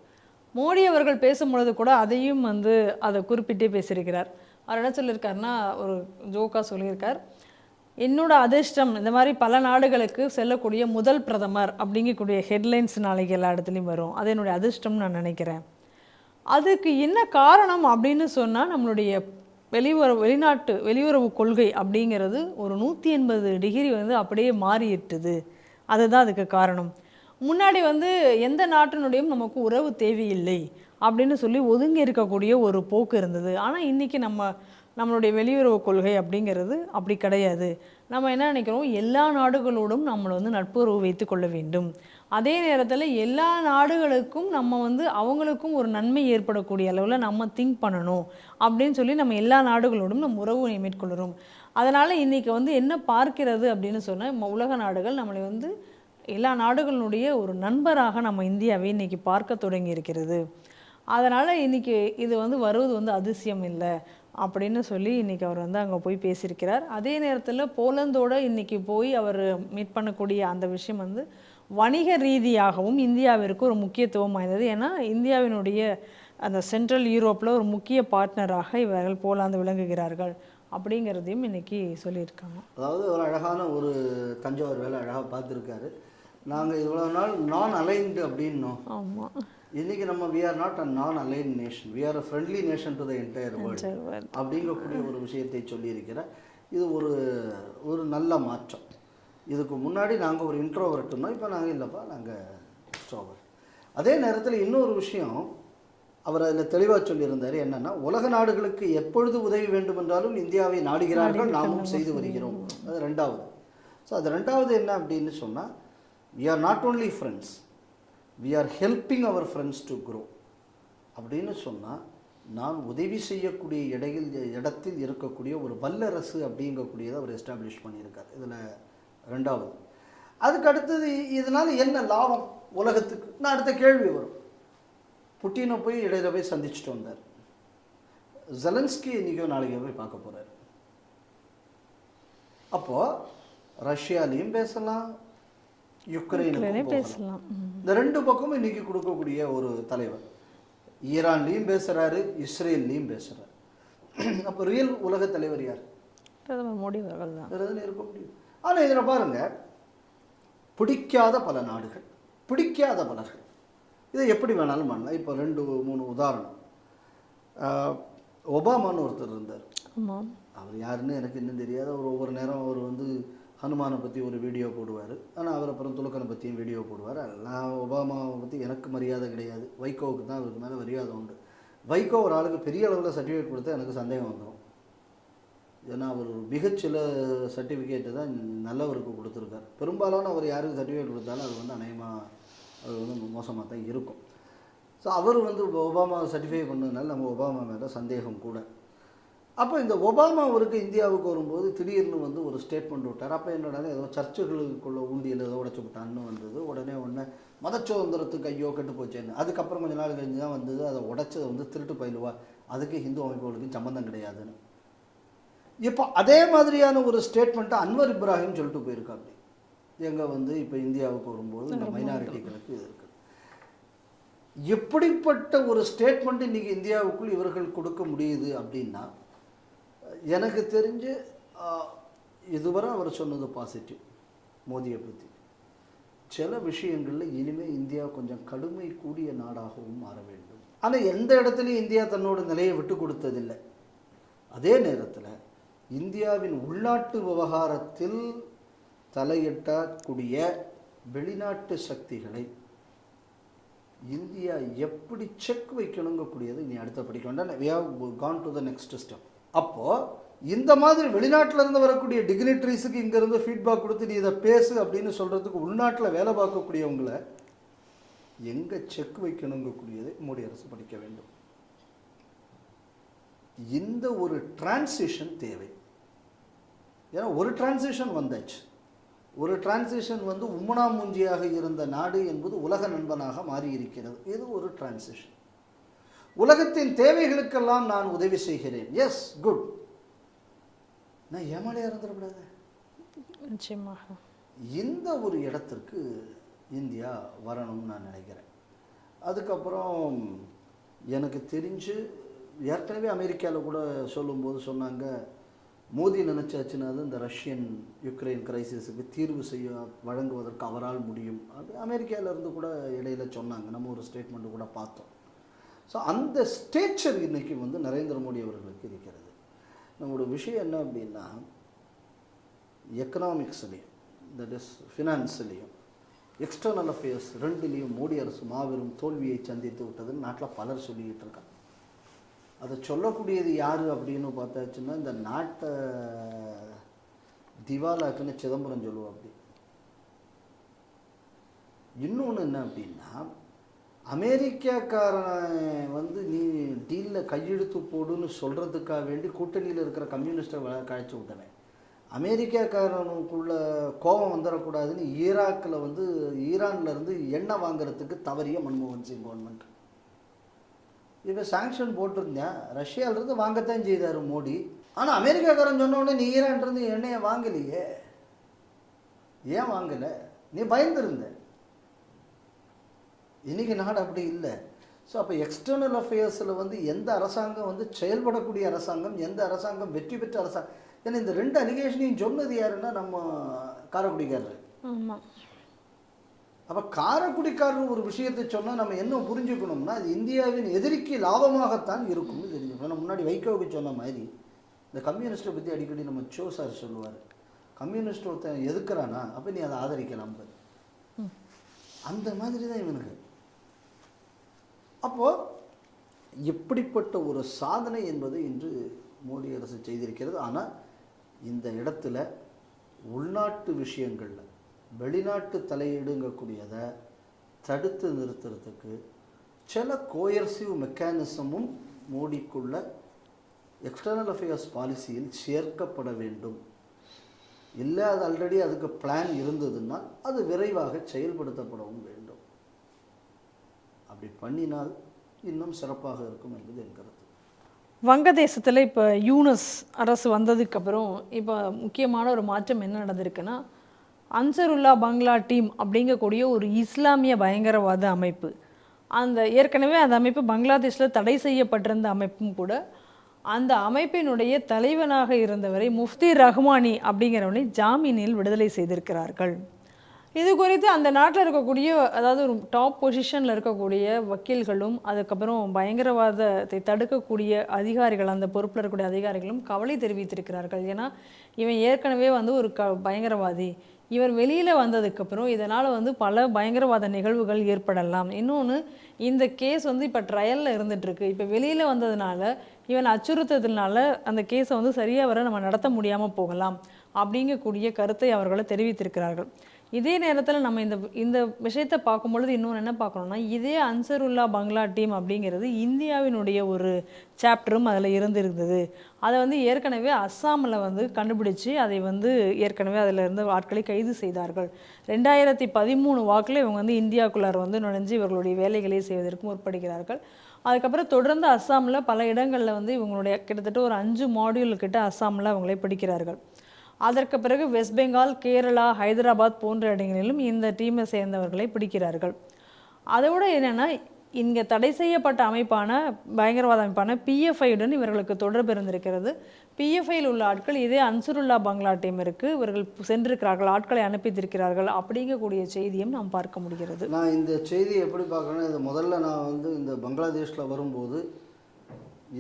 மோடி அவர்கள் பேசும்பொழுது கூட அதையும் வந்து அதை குறிப்பிட்டே பேசியிருக்கிறார். அவர் என்ன சொல்லியிருக்காருன்னா, ஒரு ஜோக்காக சொல்லியிருக்கார், என்னோட அதிர்ஷ்டம் இந்த மாதிரி பல நாடுகளுக்கு செல்லக்கூடிய முதல் பிரதமர் அப்படிங்கக்கூடிய ஹெட்லைன்ஸ் நாளைக்கு எல்லா இடத்துலையும் வரும், அது என்னுடைய அதிர்ஷ்டம்னு நான் நினைக்கிறேன். அதுக்கு என்ன காரணம் அப்படின்னு சொன்னால், நம்மளுடைய வெளியுறவு கொள்கை அப்படிங்கிறது ஒரு 180 டிகிரி வந்து அப்படியே மாறிட்டுது. அதுதான் அதுக்கு காரணம். முன்னாடி வந்து எந்த நாட்டினுடையும் நமக்கு உறவு தேவையில்லை அப்படின்னு சொல்லி ஒதுங்கி இருக்கக்கூடிய ஒரு போக்கு இருந்தது. ஆனால் இன்றைக்கி நம்மளுடைய வெளியுறவு கொள்கை அப்படிங்கிறது அப்படி கிடையாது. நம்ம என்ன நினைக்கிறோம், எல்லா நாடுகளோடும் நம்மளை வந்து நட்புறவு வைத்து கொள்ள வேண்டும். அதே நேரத்தில் எல்லா நாடுகளுக்கும் நம்ம வந்து அவங்களுக்கும் ஒரு நன்மை ஏற்படக்கூடிய அளவில் நம்ம திங்க் பண்ணணும் அப்படின்னு சொல்லி நம்ம எல்லா நாடுகளோடும் நம்ம உறவு மேற்கொள்கிறோம். அதனால் இன்றைக்கி வந்து என்ன பார்க்கிறது அப்படின்னு சொன்னால், உலக நாடுகள் நம்மளை வந்து எல்லா நாடுகளுடைய ஒரு நண்பராக நம்ம இந்தியாவை இன்றைக்கி பார்க்க தொடங்கி இருக்கிறது. அதனால் இன்றைக்கி இது வந்து வருவது வந்து அதிசயம் இல்லை அப்படின்னு சொல்லி இன்றைக்கி அவர் வந்து அங்கே போய் பேசியிருக்கிறார். அதே நேரத்தில் போலந்தோடு இன்றைக்கி போய் அவர் மீட் பண்ணக்கூடிய அந்த விஷயம் வந்து வணிக ரீதியாகவும் இந்தியாவிற்கு ஒரு முக்கியத்துவம் வாய்ந்தது. ஏன்னா இந்தியாவினுடைய அந்த சென்ட்ரல் யூரோப்பில் ஒரு முக்கிய பார்ட்னராக இவர்கள் போலாந்து விளங்குகிறார்கள் அப்படிங்கிறதையும் இன்றைக்கி சொல்லியிருக்காங்க. அதாவது ஒரு அழகான ஒரு தஞ்சாவூர் வேலை அழகாக பார்த்துருக்காரு. நாங்கள் இவ்வளோ நாள் நான் அலைன்டு அப்படின்னோம். ஆமாம், இன்றைக்கி நம்ம we are not a non aligned nation, we are a friendly nation to the entire world அப்படிங்கக்கூடிய ஒரு விஷயத்தை சொல்லியிருக்கிறேன். இது ஒரு நல்ல மாற்றம். இதுக்கு முன்னாடி நாங்கள் ஒரு இன்ட்ரோவர்ட்டுனோம், இப்போ நாங்கள் இல்லைப்பா நாங்கள் எக்ஸ்ட்ரோவர்ட். அதே நேரத்தில் இன்னொரு விஷயம் அவர் அதில் தெளிவாக சொல்லியிருந்தார், என்னென்னா உலக நாடுகளுக்கு எப்பொழுது உதவி வேண்டுமென்றாலும் இந்தியாவை நாடுகிறார்கள், நாமும் செய்து வருகிறோம். அது ரெண்டாவது. ஸோ அது ரெண்டாவது என்ன அப்படின்னு சொன்னால், we are not only friends, we are helping our friends to grow அப்படின்னு சொன்னால், நான் உதவி செய்யக்கூடிய இடத்தில் இருக்கக்கூடிய ஒரு வல்லரசு அப்படிங்கக்கூடியதை அவர் எஸ்டாப்ளிஷ் பண்ணியிருக்கார். இதில் ரெண்டாவது. அதுக்கு அடுத்தது இதனால் என்ன லாபம் உலகத்துக்கு? நான் அடுத்த கேள்வி வரும். புட்டினை போய் இடையில போய் சந்திச்சுட்டு வந்தார். ஜெலன்ஸ்கி இன்றைக்கோ நாளைக்கு போய் பார்க்க போகிறார். அப்போது ரஷ்யாலையும் பேசலாம், யுக்ரைனுக்கும் பேசலாம். இந்த ரெண்டு பக்கமும் இன்னைக்கு கொடுக்கக்கூடிய ஒரு தலைவர். ஈரான்லேயும் பேசுகிறாரு, இஸ்ரேல்லையும் பேசுகிறார். அப்போ ரியல் உலக தலைவர் யார்? பிரதமர் மோடி அவர்கள் தான் இருக்க முடியும். ஆனால் இதில் பாருங்கள், பிடிக்காத பல நாடுகள், பிடிக்காத பலர்கள். இதை எப்படி வேணாலும் பண்ணலாம். இப்போ 2-3 உதாரணம். ஒபாமான்னு ஒருத்தர் இருந்தார். ஆமாம். அவர் யாருன்னு எனக்கு இன்னும் தெரியாது. அவர் ஒவ்வொரு நேரம் அவர் வந்து ஹனுமானை பற்றி ஒரு வீடியோ போடுவார். ஆனால் அவர் அப்புறம் துலுக்கனை பற்றியும் வீடியோ போடுவார். நான் ஒபாமாவை பற்றி எனக்கு மரியாதை கிடையாது. வைகோவுக்கு தான் அவருக்கு மேலே மரியாதை உண்டு. வைகோ ஒரு ஆளுக்கு பெரிய அளவில் சர்டிஃபிகேட் கொடுத்தா எனக்கு சந்தேகம் வந்துடும். ஏன்னா அவர் மிகச்சில சர்டிஃபிகேட்டு தான் நல்லவருக்கு கொடுத்துருக்கார். பெரும்பாலான அவர் யாருக்கு சர்டிஃபிகேட் கொடுத்தாலும் அது வந்து அநேகமாக அது வந்து மோசமாக தான் இருக்கும். ஸோ அவர் வந்து ஒபாமாவை சர்டிஃபை பண்ணதுனால நம்ம ஒபாமா மேலே சந்தேகம் கூட. அப்போ இந்த ஒபாமா அவருக்கு இந்தியாவுக்கு வரும்போது திடீர்னு வந்து ஒரு ஸ்டேட்மெண்ட் விட்டார். அப்போ என்னடா ஏதோ சர்ச்சுகளுக்குள்ள ஊண்டியில் ஏதோ உடச்சி விட்டான்னு வந்தது. உடனே மத சுதந்திரத்துக்கு ஐயோ கெட்டு போச்சேன்னு. அதுக்கப்புறம் கொஞ்ச நாள் கழிஞ்சு தான் வந்தது அதை உடச்சதை வந்து திருட்டு பயிலுவா, அதுக்கு ஹிந்து அமைப்புகளுக்கும் சம்மந்தம் கிடையாதுன்னு. இப்போ அதே மாதிரியான ஒரு ஸ்டேட்மெண்ட்டை அன்வர் இப்ராஹிம் சொல்லிட்டு போயிருக்காங்க. எங்கே வந்து இப்போ இந்தியாவுக்கு வரும்போது இந்த மைனாரிட்டிகளுக்கு இது இருக்குது. எப்படிப்பட்ட ஒரு ஸ்டேட்மெண்ட் இன்றைக்கி இந்தியாவுக்குள் இவர்கள் கொடுக்க முடியுது அப்படின்னா, எனக்கு தெரிஞ்சு இதுவரை அவர் சொன்னது பாசிட்டிவ் மோதியை பற்றி. சில விஷயங்களில் இனிமேல் இந்தியா கொஞ்சம் கடுமை கூடிய நாடாகவும் மாற வேண்டும். ஆனால் எந்த இடத்துலையும் இந்தியா தன்னோட நிலையை விட்டு கொடுத்ததில்லை. அதே நேரத்தில் இந்தியாவின் உள்நாட்டு விவகாரத்தில் தலையிட்டக்கூடிய வெளிநாட்டு சக்திகளை இந்தியா எப்படி செக் வைக்கணுங்கக்கூடியது இனி அடுத்த படிக்க வேண்டாம். we have gone to the next step. அப்போது இந்த மாதிரி வெளிநாட்டில் இருந்து வரக்கூடிய டிக்னிட்ரிஸுக்கு இங்கேருந்து ஃபீட்பேக் கொடுத்து நீ இதை பேசு அப்படின்னு சொல்கிறதுக்கு உள்நாட்டில் வேலை பார்க்கக்கூடியவங்களை எங்கே செக் வைக்கணுங்கக்கூடியதை மோடி அரசு படிக்க வேண்டும். இந்த ஒரு டிரான்சிஷன் தேவை. ஏன்னா ஒரு டிரான்சிஷன் வந்தாச்சு. ஒரு டிரான்சிஷன் வந்து உம்முனா மூஞ்சியாக இருந்த நாடு என்பது உலக நண்பனாக மாறி இருக்கிறது. இது ஒரு டிரான்சிஷன். உலகத்தின் தேவைகளுக்கெல்லாம் நான் உதவி செய்கிறேன். Yes, good. நான் ஏமாளியாக இருந்துடக்கூடாது. நிச்சயமாக இந்த ஒரு இடத்திற்கு இந்தியா வரணும்னு நான் நினைக்கிறேன். அதுக்கப்புறம் எனக்கு தெரிஞ்சு ஏற்கனவே அமெரிக்காவில் கூட சொல்லும்போது சொன்னாங்க, மோடி நினச்சாச்சுன்னா இந்த ரஷ்யன் யுக்ரைன் கிரைசிஸுக்கு தீர்வு வழங்குவதற்கு அவரால் முடியும். அது அமெரிக்காவிலேருந்து கூட இடையில சொன்னாங்க. நம்ம ஒரு ஸ்டேட்மெண்ட்டு கூட பார்த்தோம். ஸோ அந்த ஸ்டேச்சர் இன்றைக்கி வந்து நரேந்திர மோடி அவர்களுக்கு இருக்கிறது. நம்மளோட விஷயம் என்ன அப்படின்னா, எக்கனாமிக்ஸ்லேயும் தட் இஸ் ஃபினான்ஸ்லேயும் எக்ஸ்டர்னல் அஃபேர்ஸ் ரெண்டுலேயும் மோடி அரசு மாபெரும் தோல்வியை சந்தித்து விட்டதுன்னு நாட்டில் பலர் சொல்லிக்கிட்டு இருக்காங்க. அதை சொல்லக்கூடியது யார் அப்படின்னு பார்த்தாச்சுன்னா, இந்த நாட்டை திவாலாக்குன்னு சிதம்பரம் சொல்லுவோம். அப்படி இன்னொன்று என்ன அப்படின்னா, அமெரிக்காக்காரன் வந்து நீ டீலில் கையெழுத்து போடுன்னு சொல்கிறதுக்காக வேண்டி கூட்டணியில் இருக்கிற கம்யூனிஸ்ட்டை கழிச்சு விட்டனேன். அமெரிக்காக்காரனுக்குள்ள கோபம் வந்துடக்கூடாதுன்னு ஈராக்கில் வந்து ஈரான்லேருந்து எண்ணெய் வாங்குறதுக்கு தவறிய மன்மோகன் சிங் கவர்மெண்ட். இப்போ சாங்ஷன் போட்டிருந்தேன், ரஷ்யாவிலேருந்து வாங்கத்தான் செய்தார் மோடி. ஆனால் அமெரிக்காக்காரன் சொன்னோடனே நீ ஈரான்லேருந்து எண்ணெயை வாங்கலையே. ஏன் வாங்கலை? நீ பயந்துருந்த. இன்றைக்கி நாடு அப்படி இல்லை. ஸோ அப்போ எக்ஸ்டர்னல் அஃபேர்ஸில் வந்து எந்த அரசாங்கம் வந்து செயல்படக்கூடிய அரசாங்கம், எந்த அரசாங்கம் வெற்றி பெற்ற அரசாங்கம். ஏன்னா இந்த ரெண்டு அலிகேஷனையும் சொன்னது யாருன்னா நம்ம காரைக்குடிக்காரர். ஆமாம். அப்போ காரைக்குடிக்காரர் ஒரு விஷயத்தை சொன்னால் நம்ம என்ன புரிஞ்சுக்கணும்னா, அது இந்தியாவின் எதிரிக்கு லாபமாகத்தான் இருக்கும்னு தெரிஞ்சுக்கணும். நம்ம முன்னாடி வைகோவுக்கு சொன்ன மாதிரி இந்த கம்யூனிஸ்ட்டை பற்றி அடிக்கடி நம்ம சோ சார் சொல்லுவார், கம்யூனிஸ்ட் ஒருத்தன் எதுக்குறானா அப்போ நீ அதை ஆதரிக்கலாம். அந்த மாதிரி தான் இவனுக்கு. அப்போது எப்படிப்பட்ட ஒரு சாதனை என்பது இன்று மோடி அரசு செய்திருக்கிறது. ஆனால் இந்த இடத்துல உள்நாட்டு விஷயங்களில் வெளிநாட்டு தலையீடுங்கக்கூடியதை தடுத்து நிறுத்துறதுக்கு சில கோயர்சிவ் மெக்கானிசமும் மோடிக்குள்ள எக்ஸ்டர்னல் அஃபேர்ஸ் பாலிசியில் சேர்க்கப்பட வேண்டும். இல்லை அது ஆல்ரெடி அதுக்கு பிளான் இருந்ததுன்னா அது விரைவாக செயல்படுத்தப்படவும் வேண்டும். அப்படி பண்ணினால் இன்னும் சிறப்பாக இருக்கும் என்பது என் கருத்து. வங்கதேசத்தில் இப்போ யூனஸ் அரசு வந்ததுக்கப்புறம் இப்போ முக்கியமான ஒரு மாற்றம் என்ன நடந்திருக்குன்னா, அன்சருல்லா பங்களா டீம் அப்படிங்கக்கூடிய ஒரு இஸ்லாமிய பயங்கரவாத அமைப்பு, ஏற்கனவே அந்த அமைப்பு பங்களாதேஷில் தடை செய்யப்பட்டிருந்த அமைப்பும் கூட, அந்த அமைப்பினுடைய தலைவனாக இருந்தவரை முஃப்தி ரஹ்மானி அப்படிங்கிறவனை ஜாமீனில் விடுதலை செய்திருக்கிறார்கள். இது குறித்து அந்த நாட்டில் இருக்கக்கூடிய, அதாவது ஒரு டாப் பொசிஷனில் இருக்கக்கூடிய வக்கீல்களும், அதுக்கப்புறம் பயங்கரவாதத்தை தடுக்கக்கூடிய அதிகாரிகள், அந்த பொறுப்பில் இருக்கக்கூடிய அதிகாரிகளும் கவலை தெரிவித்திருக்கிறார்கள். ஏன்னா இவன் ஏற்கனவே வந்து ஒரு பயங்கரவாதி, இவர் வெளியில் வந்ததுக்கப்புறம் இதனால் வந்து பல பயங்கரவாத நிகழ்வுகள் ஏற்படலாம். இன்னொன்று, இந்த கேஸ் வந்து இப்போ ட்ரையலில் இருந்துகிட்ருக்கு. இப்போ வெளியில் வந்ததுனால இவன் அச்சுறுத்ததுனால அந்த கேஸை வந்து சரியாக வர நம்ம நடத்த முடியாமல் போகலாம் அப்படிங்கக்கூடிய கருத்தை அவர்களை தெரிவித்திருக்கிறார்கள். இதே நேரத்தில் நம்ம இந்த விஷயத்தை பார்க்கும்பொழுது இன்னொன்று என்ன பார்க்கணும்னா, இதே அன்சருல்லா பங்களா டீம் அப்படிங்கிறது இந்தியாவினுடைய ஒரு சாப்டரும் அதில் இருந்திருந்தது. அதை வந்து ஏற்கனவே அஸ்ஸாமில் வந்து கண்டுபிடிச்சு அதை வந்து ஏற்கனவே அதில் இருந்த ஆட்களை கைது செய்தார்கள். 2013 வாக்கில் இவங்க வந்து இந்தியாவுக்குள்ளார வந்து நுழைஞ்சு இவர்களுடைய வேலைகளை செய்வதற்கு முற்படுகிறார்கள். அதுக்கப்புறம் தொடர்ந்து அஸ்ஸாமில் பல இடங்களில் வந்து இவங்களுடைய கிட்டத்தட்ட ஒரு 5 மாடியூல் கிட்ட அஸ்ஸாமில் அவங்களை பிடிக்கிறார்கள். அதற்கு பிறகு வெஸ்ட் பெங்கால், கேரளா, ஹைதராபாத் போன்ற இடங்களிலும் இந்த டீமை சேர்ந்தவர்களை பிடிக்கிறார்கள். அதோட என்னென்னா, இங்கே தடை செய்யப்பட்ட அமைப்பான பயங்கரவாத அமைப்பான பிஎஃப்ஐயுடன் இவர்களுக்கு தொடர்பு இருந்திருக்கிறது. பிஎஃப்ஐயில் உள்ள ஆட்கள் இதே அன்சருல்லா பங்களா டீமிற்கு இவர்கள் சென்றிருக்கிறார்கள், ஆட்களை அனுப்பித்திருக்கிறார்கள் அப்படிங்கக்கூடிய செய்தியும் நாம் பார்க்க முடிகிறது. நான் இந்த செய்தியை எப்படி பார்க்குறேன்னா, இது முதல்ல நான் வந்து இந்த பங்களாதேஷில் வரும்போது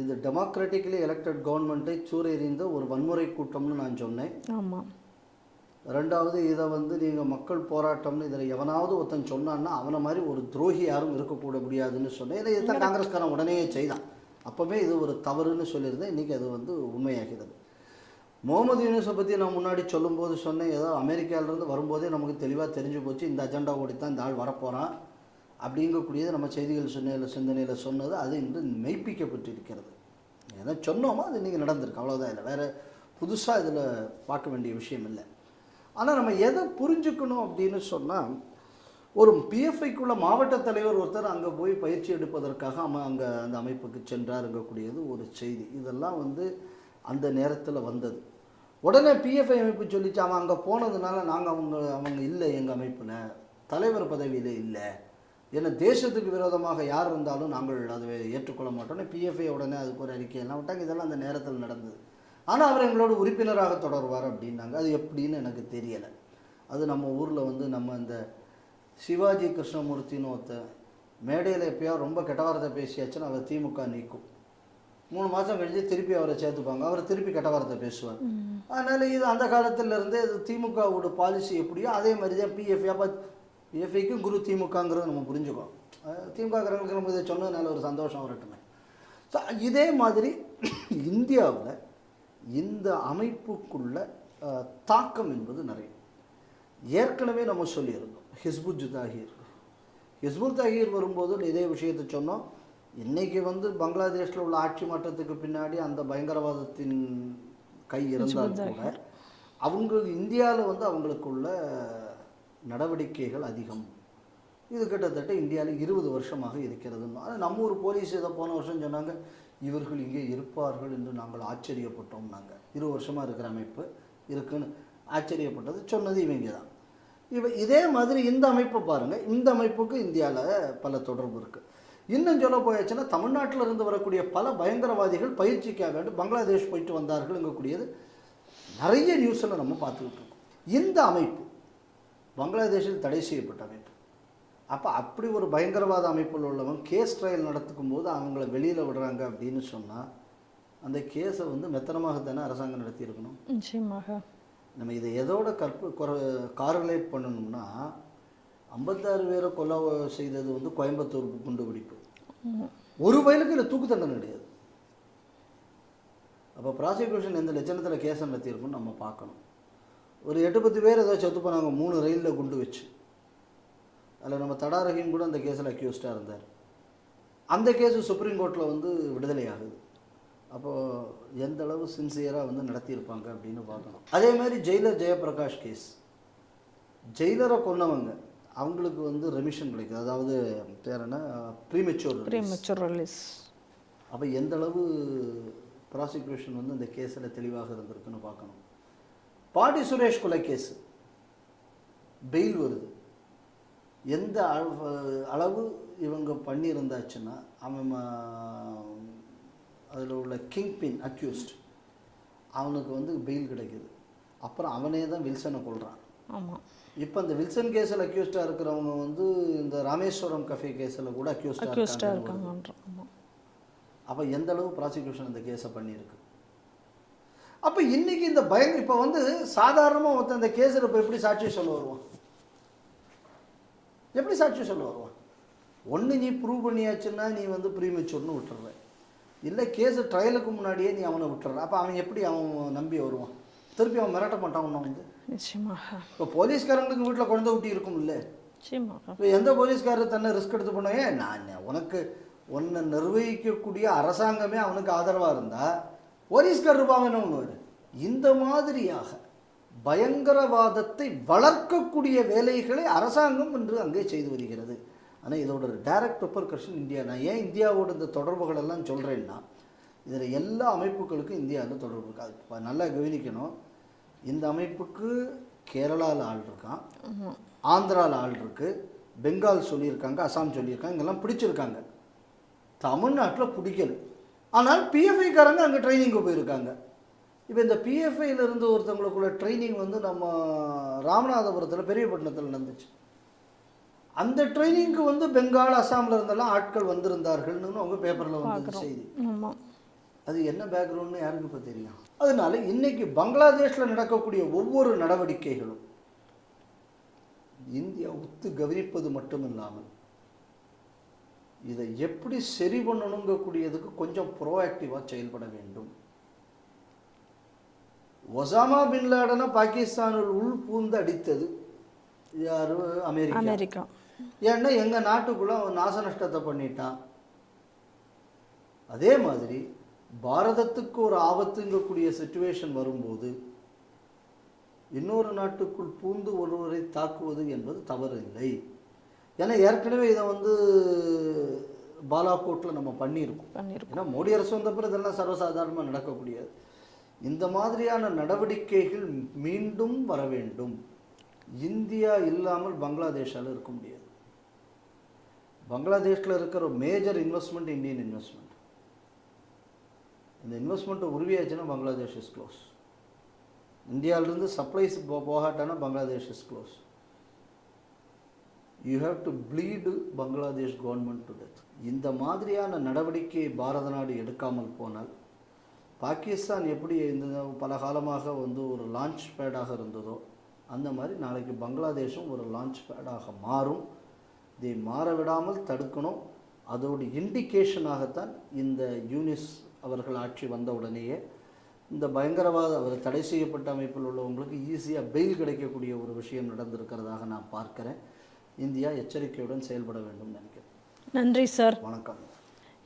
இது டெமோக்ராட்டிக்கலி எலெக்டட் கவர்மெண்ட்டை சூறையறிந்த ஒரு வன்முறை கூட்டம்னு நான் சொன்னேன். ஆமாம். ரெண்டாவது, இதை வந்து நீங்கள் மக்கள் போராட்டம்னு இதில் எவனாவது ஒருத்தன் சொன்னான்னா அவனை மாதிரி ஒரு துரோகி யாரும் இருக்கக்கூட முடியாதுன்னு சொன்னேன். இதை இதுதான் காங்கிரஸ்காரன் உடனே செய்தான். அப்போவே இது ஒரு தவறுன்னு சொல்லியிருந்தேன். இன்றைக்கி அது வந்து உண்மையாகிறது. முகமது யூனுஸை பற்றி நான் முன்னாடி சொல்லும்போது சொன்னேன், ஏதோ அமெரிக்காவிலேருந்து வரும்போதே நமக்கு தெளிவாக தெரிஞ்சு போச்சு, இந்த அஜெண்டா ஓடி தான் இந்த ஆள் வரப்போகிறான் அப்படிங்கக்கூடியது நம்ம செய்திகள் சிந்தனையில் சொன்னது அது இன்று மெய்ப்பிக்கப்பட்டிருக்கிறது. எதை சொன்னோமோ அது இன்றைக்கி நடந்திருக்கு, அவ்வளோதான். இல்லை வேறு புதுசாக இதில் பார்க்க வேண்டிய விஷயம் இல்லை. ஆனால் நம்ம எதை புரிஞ்சுக்கணும் அப்படின்னு சொன்னால், ஒரு பிஎஃப்ஐக்குள்ள மாவட்ட தலைவர் ஒருத்தர் அங்கே போய் பயிற்சி எடுப்பதற்காக அங்கே அந்த அமைப்புக்கு சென்றாருங்கக்கூடியது ஒரு செய்தி. இதெல்லாம் வந்து அந்த நேரத்தில் வந்தது. உடனே பிஎஃப்ஐ அமைப்பு சொல்லிச்சு, அவன் அங்கே போனதுனால நாங்கள் அவங்க இல்லை, எங்கள் அமைப்பில் தலைவர் பதவியில் இல்லை, ஏன்னா தேசத்துக்கு விரோதமாக யார் இருந்தாலும் நாங்கள் அதை ஏற்றுக்கொள்ள மாட்டோம்னு பிஎஃப்ஐ உடனே அதுக்கு ஒரு அறிக்கையெல்லாம் விட்டாங்க. இதெல்லாம் அந்த நேரத்தில் நடந்தது. ஆனால் அவர் எங்களோட உறுப்பினராக தொடர்வார் அப்படின்னாங்க. அது எப்படின்னு எனக்கு தெரியலை. அது நம்ம ஊரில் வந்து நம்ம இந்த சிவாஜி கிருஷ்ணமூர்த்தின்னு ஒருத்தர் மேடையில் எப்போயாவது ரொம்ப கெட்ட வார்த்தை பேசியாச்சுன்னா அவர் திமுக நீக்கும். 3 மாதம் கழிஞ்சு திருப்பி அவரை சேர்த்துப்பாங்க, அவர் திருப்பி கெட்ட வார்த்தை பேசுவார். அதனால் இது அந்த காலத்திலேருந்தே இது திமுகவோட பாலிசி எப்படியோ அதே மாதிரி தான் பிஎஃப்ஐ. அப்போ பிஎஃப்ஐக்கும் குரு திமுகங்கிறத நம்ம புரிஞ்சுக்கோம். திமுகங்கிறவங்களுக்கு நம்ம இதை சொன்னதுனால ஒரு சந்தோஷம் வரட்டுமே. ஸோ இதே மாதிரி இந்தியாவில் இந்த அமைப்புக்குள்ள தாக்கம் என்பது நிறைய. ஏற்கனவே நம்ம சொல்லியிருந்தோம், ஹிஸ்புல் தாஹீர் வரும்போது இதே விஷயத்தை சொன்னோம். இன்றைக்கி வந்து பங்களாதேஷில் உள்ள ஆட்சி மாற்றத்துக்கு பின்னாடி அந்த பயங்கரவாதத்தின் கை இருந்தால் கூட அவங்களுக்கு இந்தியாவில் வந்து அவங்களுக்குள்ள நடவடிக்கைகள் அதிகம். இது கிட்டத்தட்ட இந்தியாவில் 20 வருஷமாக இருக்கிறதுன்னு. ஆனால் நம்ம ஒரு போலீஸ் இதை போன வருஷம் சொன்னாங்க, இவர்கள் இங்கே இருப்பார்கள் என்று நாங்கள் ஆச்சரியப்பட்டோம். நாங்கள் 20 வருஷமாக இருக்கிற அமைப்பு இருக்குன்னு ஆச்சரியப்பட்டது சொன்னது இவங்க தான். இதே மாதிரி இந்த அமைப்பை பாருங்கள், இந்த அமைப்புக்கு இந்தியாவில் பல தொடர்பு இருக்குது. இன்னும் சொல்ல போயாச்சுன்னா, தமிழ்நாட்டில் இருந்து வரக்கூடிய பல பயங்கரவாதிகள் பயிற்சிக்காக வேண்டும் பங்களாதேஷ் போயிட்டு வந்தார்கள் எங்கக்கூடியது நிறைய நியூஸில் நம்ம பார்த்துக்கிட்டு இருக்கோம். இந்த அமைப்பு பங்களாதேஷில் தடை செய்யப்பட்ட அமைப்பு. அப்போ அப்படி ஒரு பயங்கரவாத அமைப்பில் உள்ளவங்க கேஸ் ட்ரையல் நடத்துக்கும் போது அவங்கள வெளியில் விடுறாங்க அப்படின்னு சொன்னால் அந்த கேஸை வந்து மெத்தனமாகத்தானே அரசாங்கம் நடத்தியிருக்கணும். நிச்சயமாக. நம்ம இதை எதோட காரலேட் பண்ணணும்னா, 56 பேரை கொலை செய்தது வந்து கோயம்புத்தூர் குண்டு வெடிப்பு. ஒரு வயலுக்கு இல்லை தூக்கு தண்டனை கிடையாது. அப்போ ப்ராசிக்யூஷன் எந்த லட்சணத்தில் கேஸ் நடத்தியிருக்குன்னு நம்ம பார்க்கணும். ஒரு 8-10 பேர் ஏதோ செத்து போனாங்க 3 ரயிலில் குண்டு வச்சு. அதில் நம்ம தடா ரஹீம் கூட அந்த கேஸில் அக்யூஸ்டாக இருந்தார். அந்த கேஸு சுப்ரீம் கோர்ட்டில் வந்து விடுதலை ஆகுது. அப்போது எந்த அளவு சின்சியராக வந்து நடத்தியிருப்பாங்க அப்படின்னு பார்க்கணும். அதே மாதிரி ஜெயிலர் ஜெயபிரகாஷ் கேஸ், ஜெயிலரை கொன்னவங்க அவங்களுக்கு வந்து ரெமிஷன் கிடைக்குது, அதாவது பேர் என்ன, ப்ரீமெச்சூர் ரிலீஸ். அப்போ எந்த அளவு ப்ராசிக்யூஷன் வந்து அந்த கேஸில் தெளிவாக இருந்திருக்குன்னு பார்க்கணும். பாடி சுரேஷ் கொலை கேஸு பெயில் வருது. எந்த அளவு இவங்க பண்ணியிருந்தாச்சுன்னா அவன் அதில் உள்ள கிங் பின் அக்யூஸ்ட் அவனுக்கு வந்து பெயில் கிடைக்குது. அப்புறம் அவனே தான் வில்சனை கொள்கிறான். ஆமாம். இப்போ இந்த வில்சன் கேஸில் அக்யூஸ்டாக இருக்கிறவங்க வந்து இந்த ராமேஸ்வரம் கஃபே கேஸில் கூட அக்யூஸ்டாக அக்யூஸ்டாக இருக்காங்கன்ற. ஆமாம். அப்போ எந்த அளவு ப்ராசிக்யூஷன் இந்த கேஸை பண்ணியிருக்கு. அப்போ இன்னைக்கு இந்த இப்போ வந்து சாதாரணமாக ஒருத்தன் இந்த கேஸில் இப்போ எப்படி சாட்சி சொல்ல வருவான்? எப்படி சாட்சி சொல்ல வருவான்? ஒன்று நீ ப்ரூவ் பண்ணியாச்சுன்னா நீ வந்து ப்ரீமெச்சூர்னு விட்டுற, இல்லை கேஸு ட்ரையலுக்கு முன்னாடியே நீ அவனை விட்டுற. அப்போ அவன் எப்படி அவன் நம்பி வருவான்? திருப்பி அவன் மிரட்ட மாட்டான் ஒன்று வந்து. நிச்சயமாக. இப்போ போலீஸ்காரங்களுக்கு வீட்டில் குழந்தை ஊட்டி இருக்கும் இல்லை? நிச்சயமாக. இப்போ எந்த போலீஸ்காரர் தன்னை ரிஸ்க் எடுத்து போனவே நான் உனக்கு ஒன்றை நிர்வகிக்கக்கூடிய அரசாங்கமே அவனுக்கு ஆதரவாக இருந்தால் போலீஸ்காரர் இருப்பாங்க என்ன ஒன்று. இந்த மாதிரியாக பயங்கரவாதத்தை வளர்க்கக்கூடிய வேலைகளை அரசாங்கம் என்று அங்கே செய்து வருகிறது. ஆனால் இதோட டைரக்ட் ரெப்பர்கஷன் இந்தியா. நான் ஏன் இந்தியாவோட இந்த தொடர்புகள் எல்லாம் சொல்கிறேன்னா, இதில் எல்லா அமைப்புகளுக்கும் இந்தியாவில் தொடர்பு இருக்காது. இப்போ நல்லா கவனிக்கணும், இந்த அமைப்புக்கு கேரளாவில் ஆள் இருக்கான், ஆந்திராவில் ஆள் இருக்குது, பெங்கால் சொல்லியிருக்காங்க, அசாம் சொல்லியிருக்காங்க, இங்கெல்லாம் பிடிச்சிருக்காங்க. தமிழ்நாட்டில் பிடிக்கல. ஆனால் பிஎஃப்ஐக்காரங்க அங்கே ட்ரைனிங்கு போயிருக்காங்க. இப்போ இந்த பிஎஃப்ஐயிலிருந்து ஒருத்தவங்களுக்குள்ள ட்ரைனிங் வந்து நம்ம ராமநாதபுரத்தில் பெரியப்பட்டினத்தில் நடந்துச்சு. அந்த ட்ரைனிங்க்கு வந்து பெங்கால் அசாமில் இருந்தெல்லாம் ஆட்கள் வந்திருந்தார்கள்னு அவங்க பேப்பரில் வந்து செய்தி. அது என்ன பேக்ரவுண்ட்னு யாருக்கு இப்போ தெரியும்? அதனால இன்னைக்கு பங்களாதேஷில் நடக்கக்கூடிய ஒவ்வொரு நடவடிக்கைகளும் இந்தியா ஒத்து கவனிப்பது மட்டும் இல்லாமல் இதை எப்படி சரி பண்ணணுங்கக்கூடியதுக்கு கொஞ்சம் ப்ரோஆக்டிவாக செயல்பட வேண்டும். ஒசாமா பின் லாடனை பாகிஸ்தானில் உள் பூந்து அடித்தது யாரு? அமெரிக்கா. ஏன்னா எங்கள் நாட்டுக்குள்ளே அவன் நாச நஷ்டத்தை பண்ணிட்டான். அதே மாதிரி பாரதத்துக்கு ஒரு ஆபத்துங்கக்கூடிய சிச்சுவேஷன் வரும்போது இன்னொரு நாட்டுக்குள் பூந்து ஒருவரை தாக்குவது என்பது தவறு இல்லை. ஏன்னா ஏற்கனவே இதை வந்து பாலாகோட்டில் நம்ம பண்ணியிருக்கோம். ஏன்னா மோடி அரசு வந்த பிறகு இதெல்லாம் சர்வசாதாரணமாக நடக்கக்கூடியது. இந்த மாதிரியான நடவடிக்கைகள் மீண்டும் வர வேண்டும். இந்தியா இல்லாமல் பங்களாதேஷால் இருக்க முடியாது. பங்களாதேஷில் இருக்கிற மேஜர் இன்வெஸ்ட்மெண்ட் இந்தியன் இன்வெஸ்ட்மெண்ட். இந்த இன்வெஸ்ட்மெண்ட்டை உருவியாச்சுன்னா பங்களாதேஷ் இஸ் க்ளோஸ். இந்தியாவிலிருந்து சப்ளைஸ் போகாட்டானா Bangladesh is close. You have to bleed Bangladesh government to death. இந்த மாதிரியான நடவடிக்கையை பாரத நாடு எடுக்காமல் போனால் பாகிஸ்தான் எப்படி இந்த பல காலமாக வந்து ஒரு லான்ச் பேடாக இருந்ததோ அந்த மாதிரி நாளைக்கு பங்களாதேஷும் ஒரு லான்ச் பேடாக மாறும். இதை மாற விடாமல் தடுக்கணும். அதோட இண்டிகேஷனாகத்தான் இந்த யூனிஸ் அவர்கள் ஆட்சி வந்த உடனேயே இந்த பயங்கரவாத அவர் தடை செய்யப்பட்ட அமைப்பில் உள்ளவங்களுக்கு ஈஸியாக பெயில் கிடைக்கக்கூடிய ஒரு விஷயம் நடந்திருக்கிறதாக நான் பார்க்கிறேன். இந்தியா எச்சரிக்கையுடன் செயல்பட வேண்டும் நினைக்கிறேன். நன்றி சார். வணக்கம்.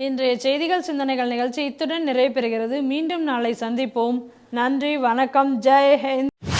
இன்றைய செய்திகள் சிந்தனைகள் நிகழ்ச்சி இத்துடன் நிறைவு பெறுகிறது. மீண்டும் நாளை சந்திப்போம். நன்றி, வணக்கம், ஜெய் ஹிந்த்.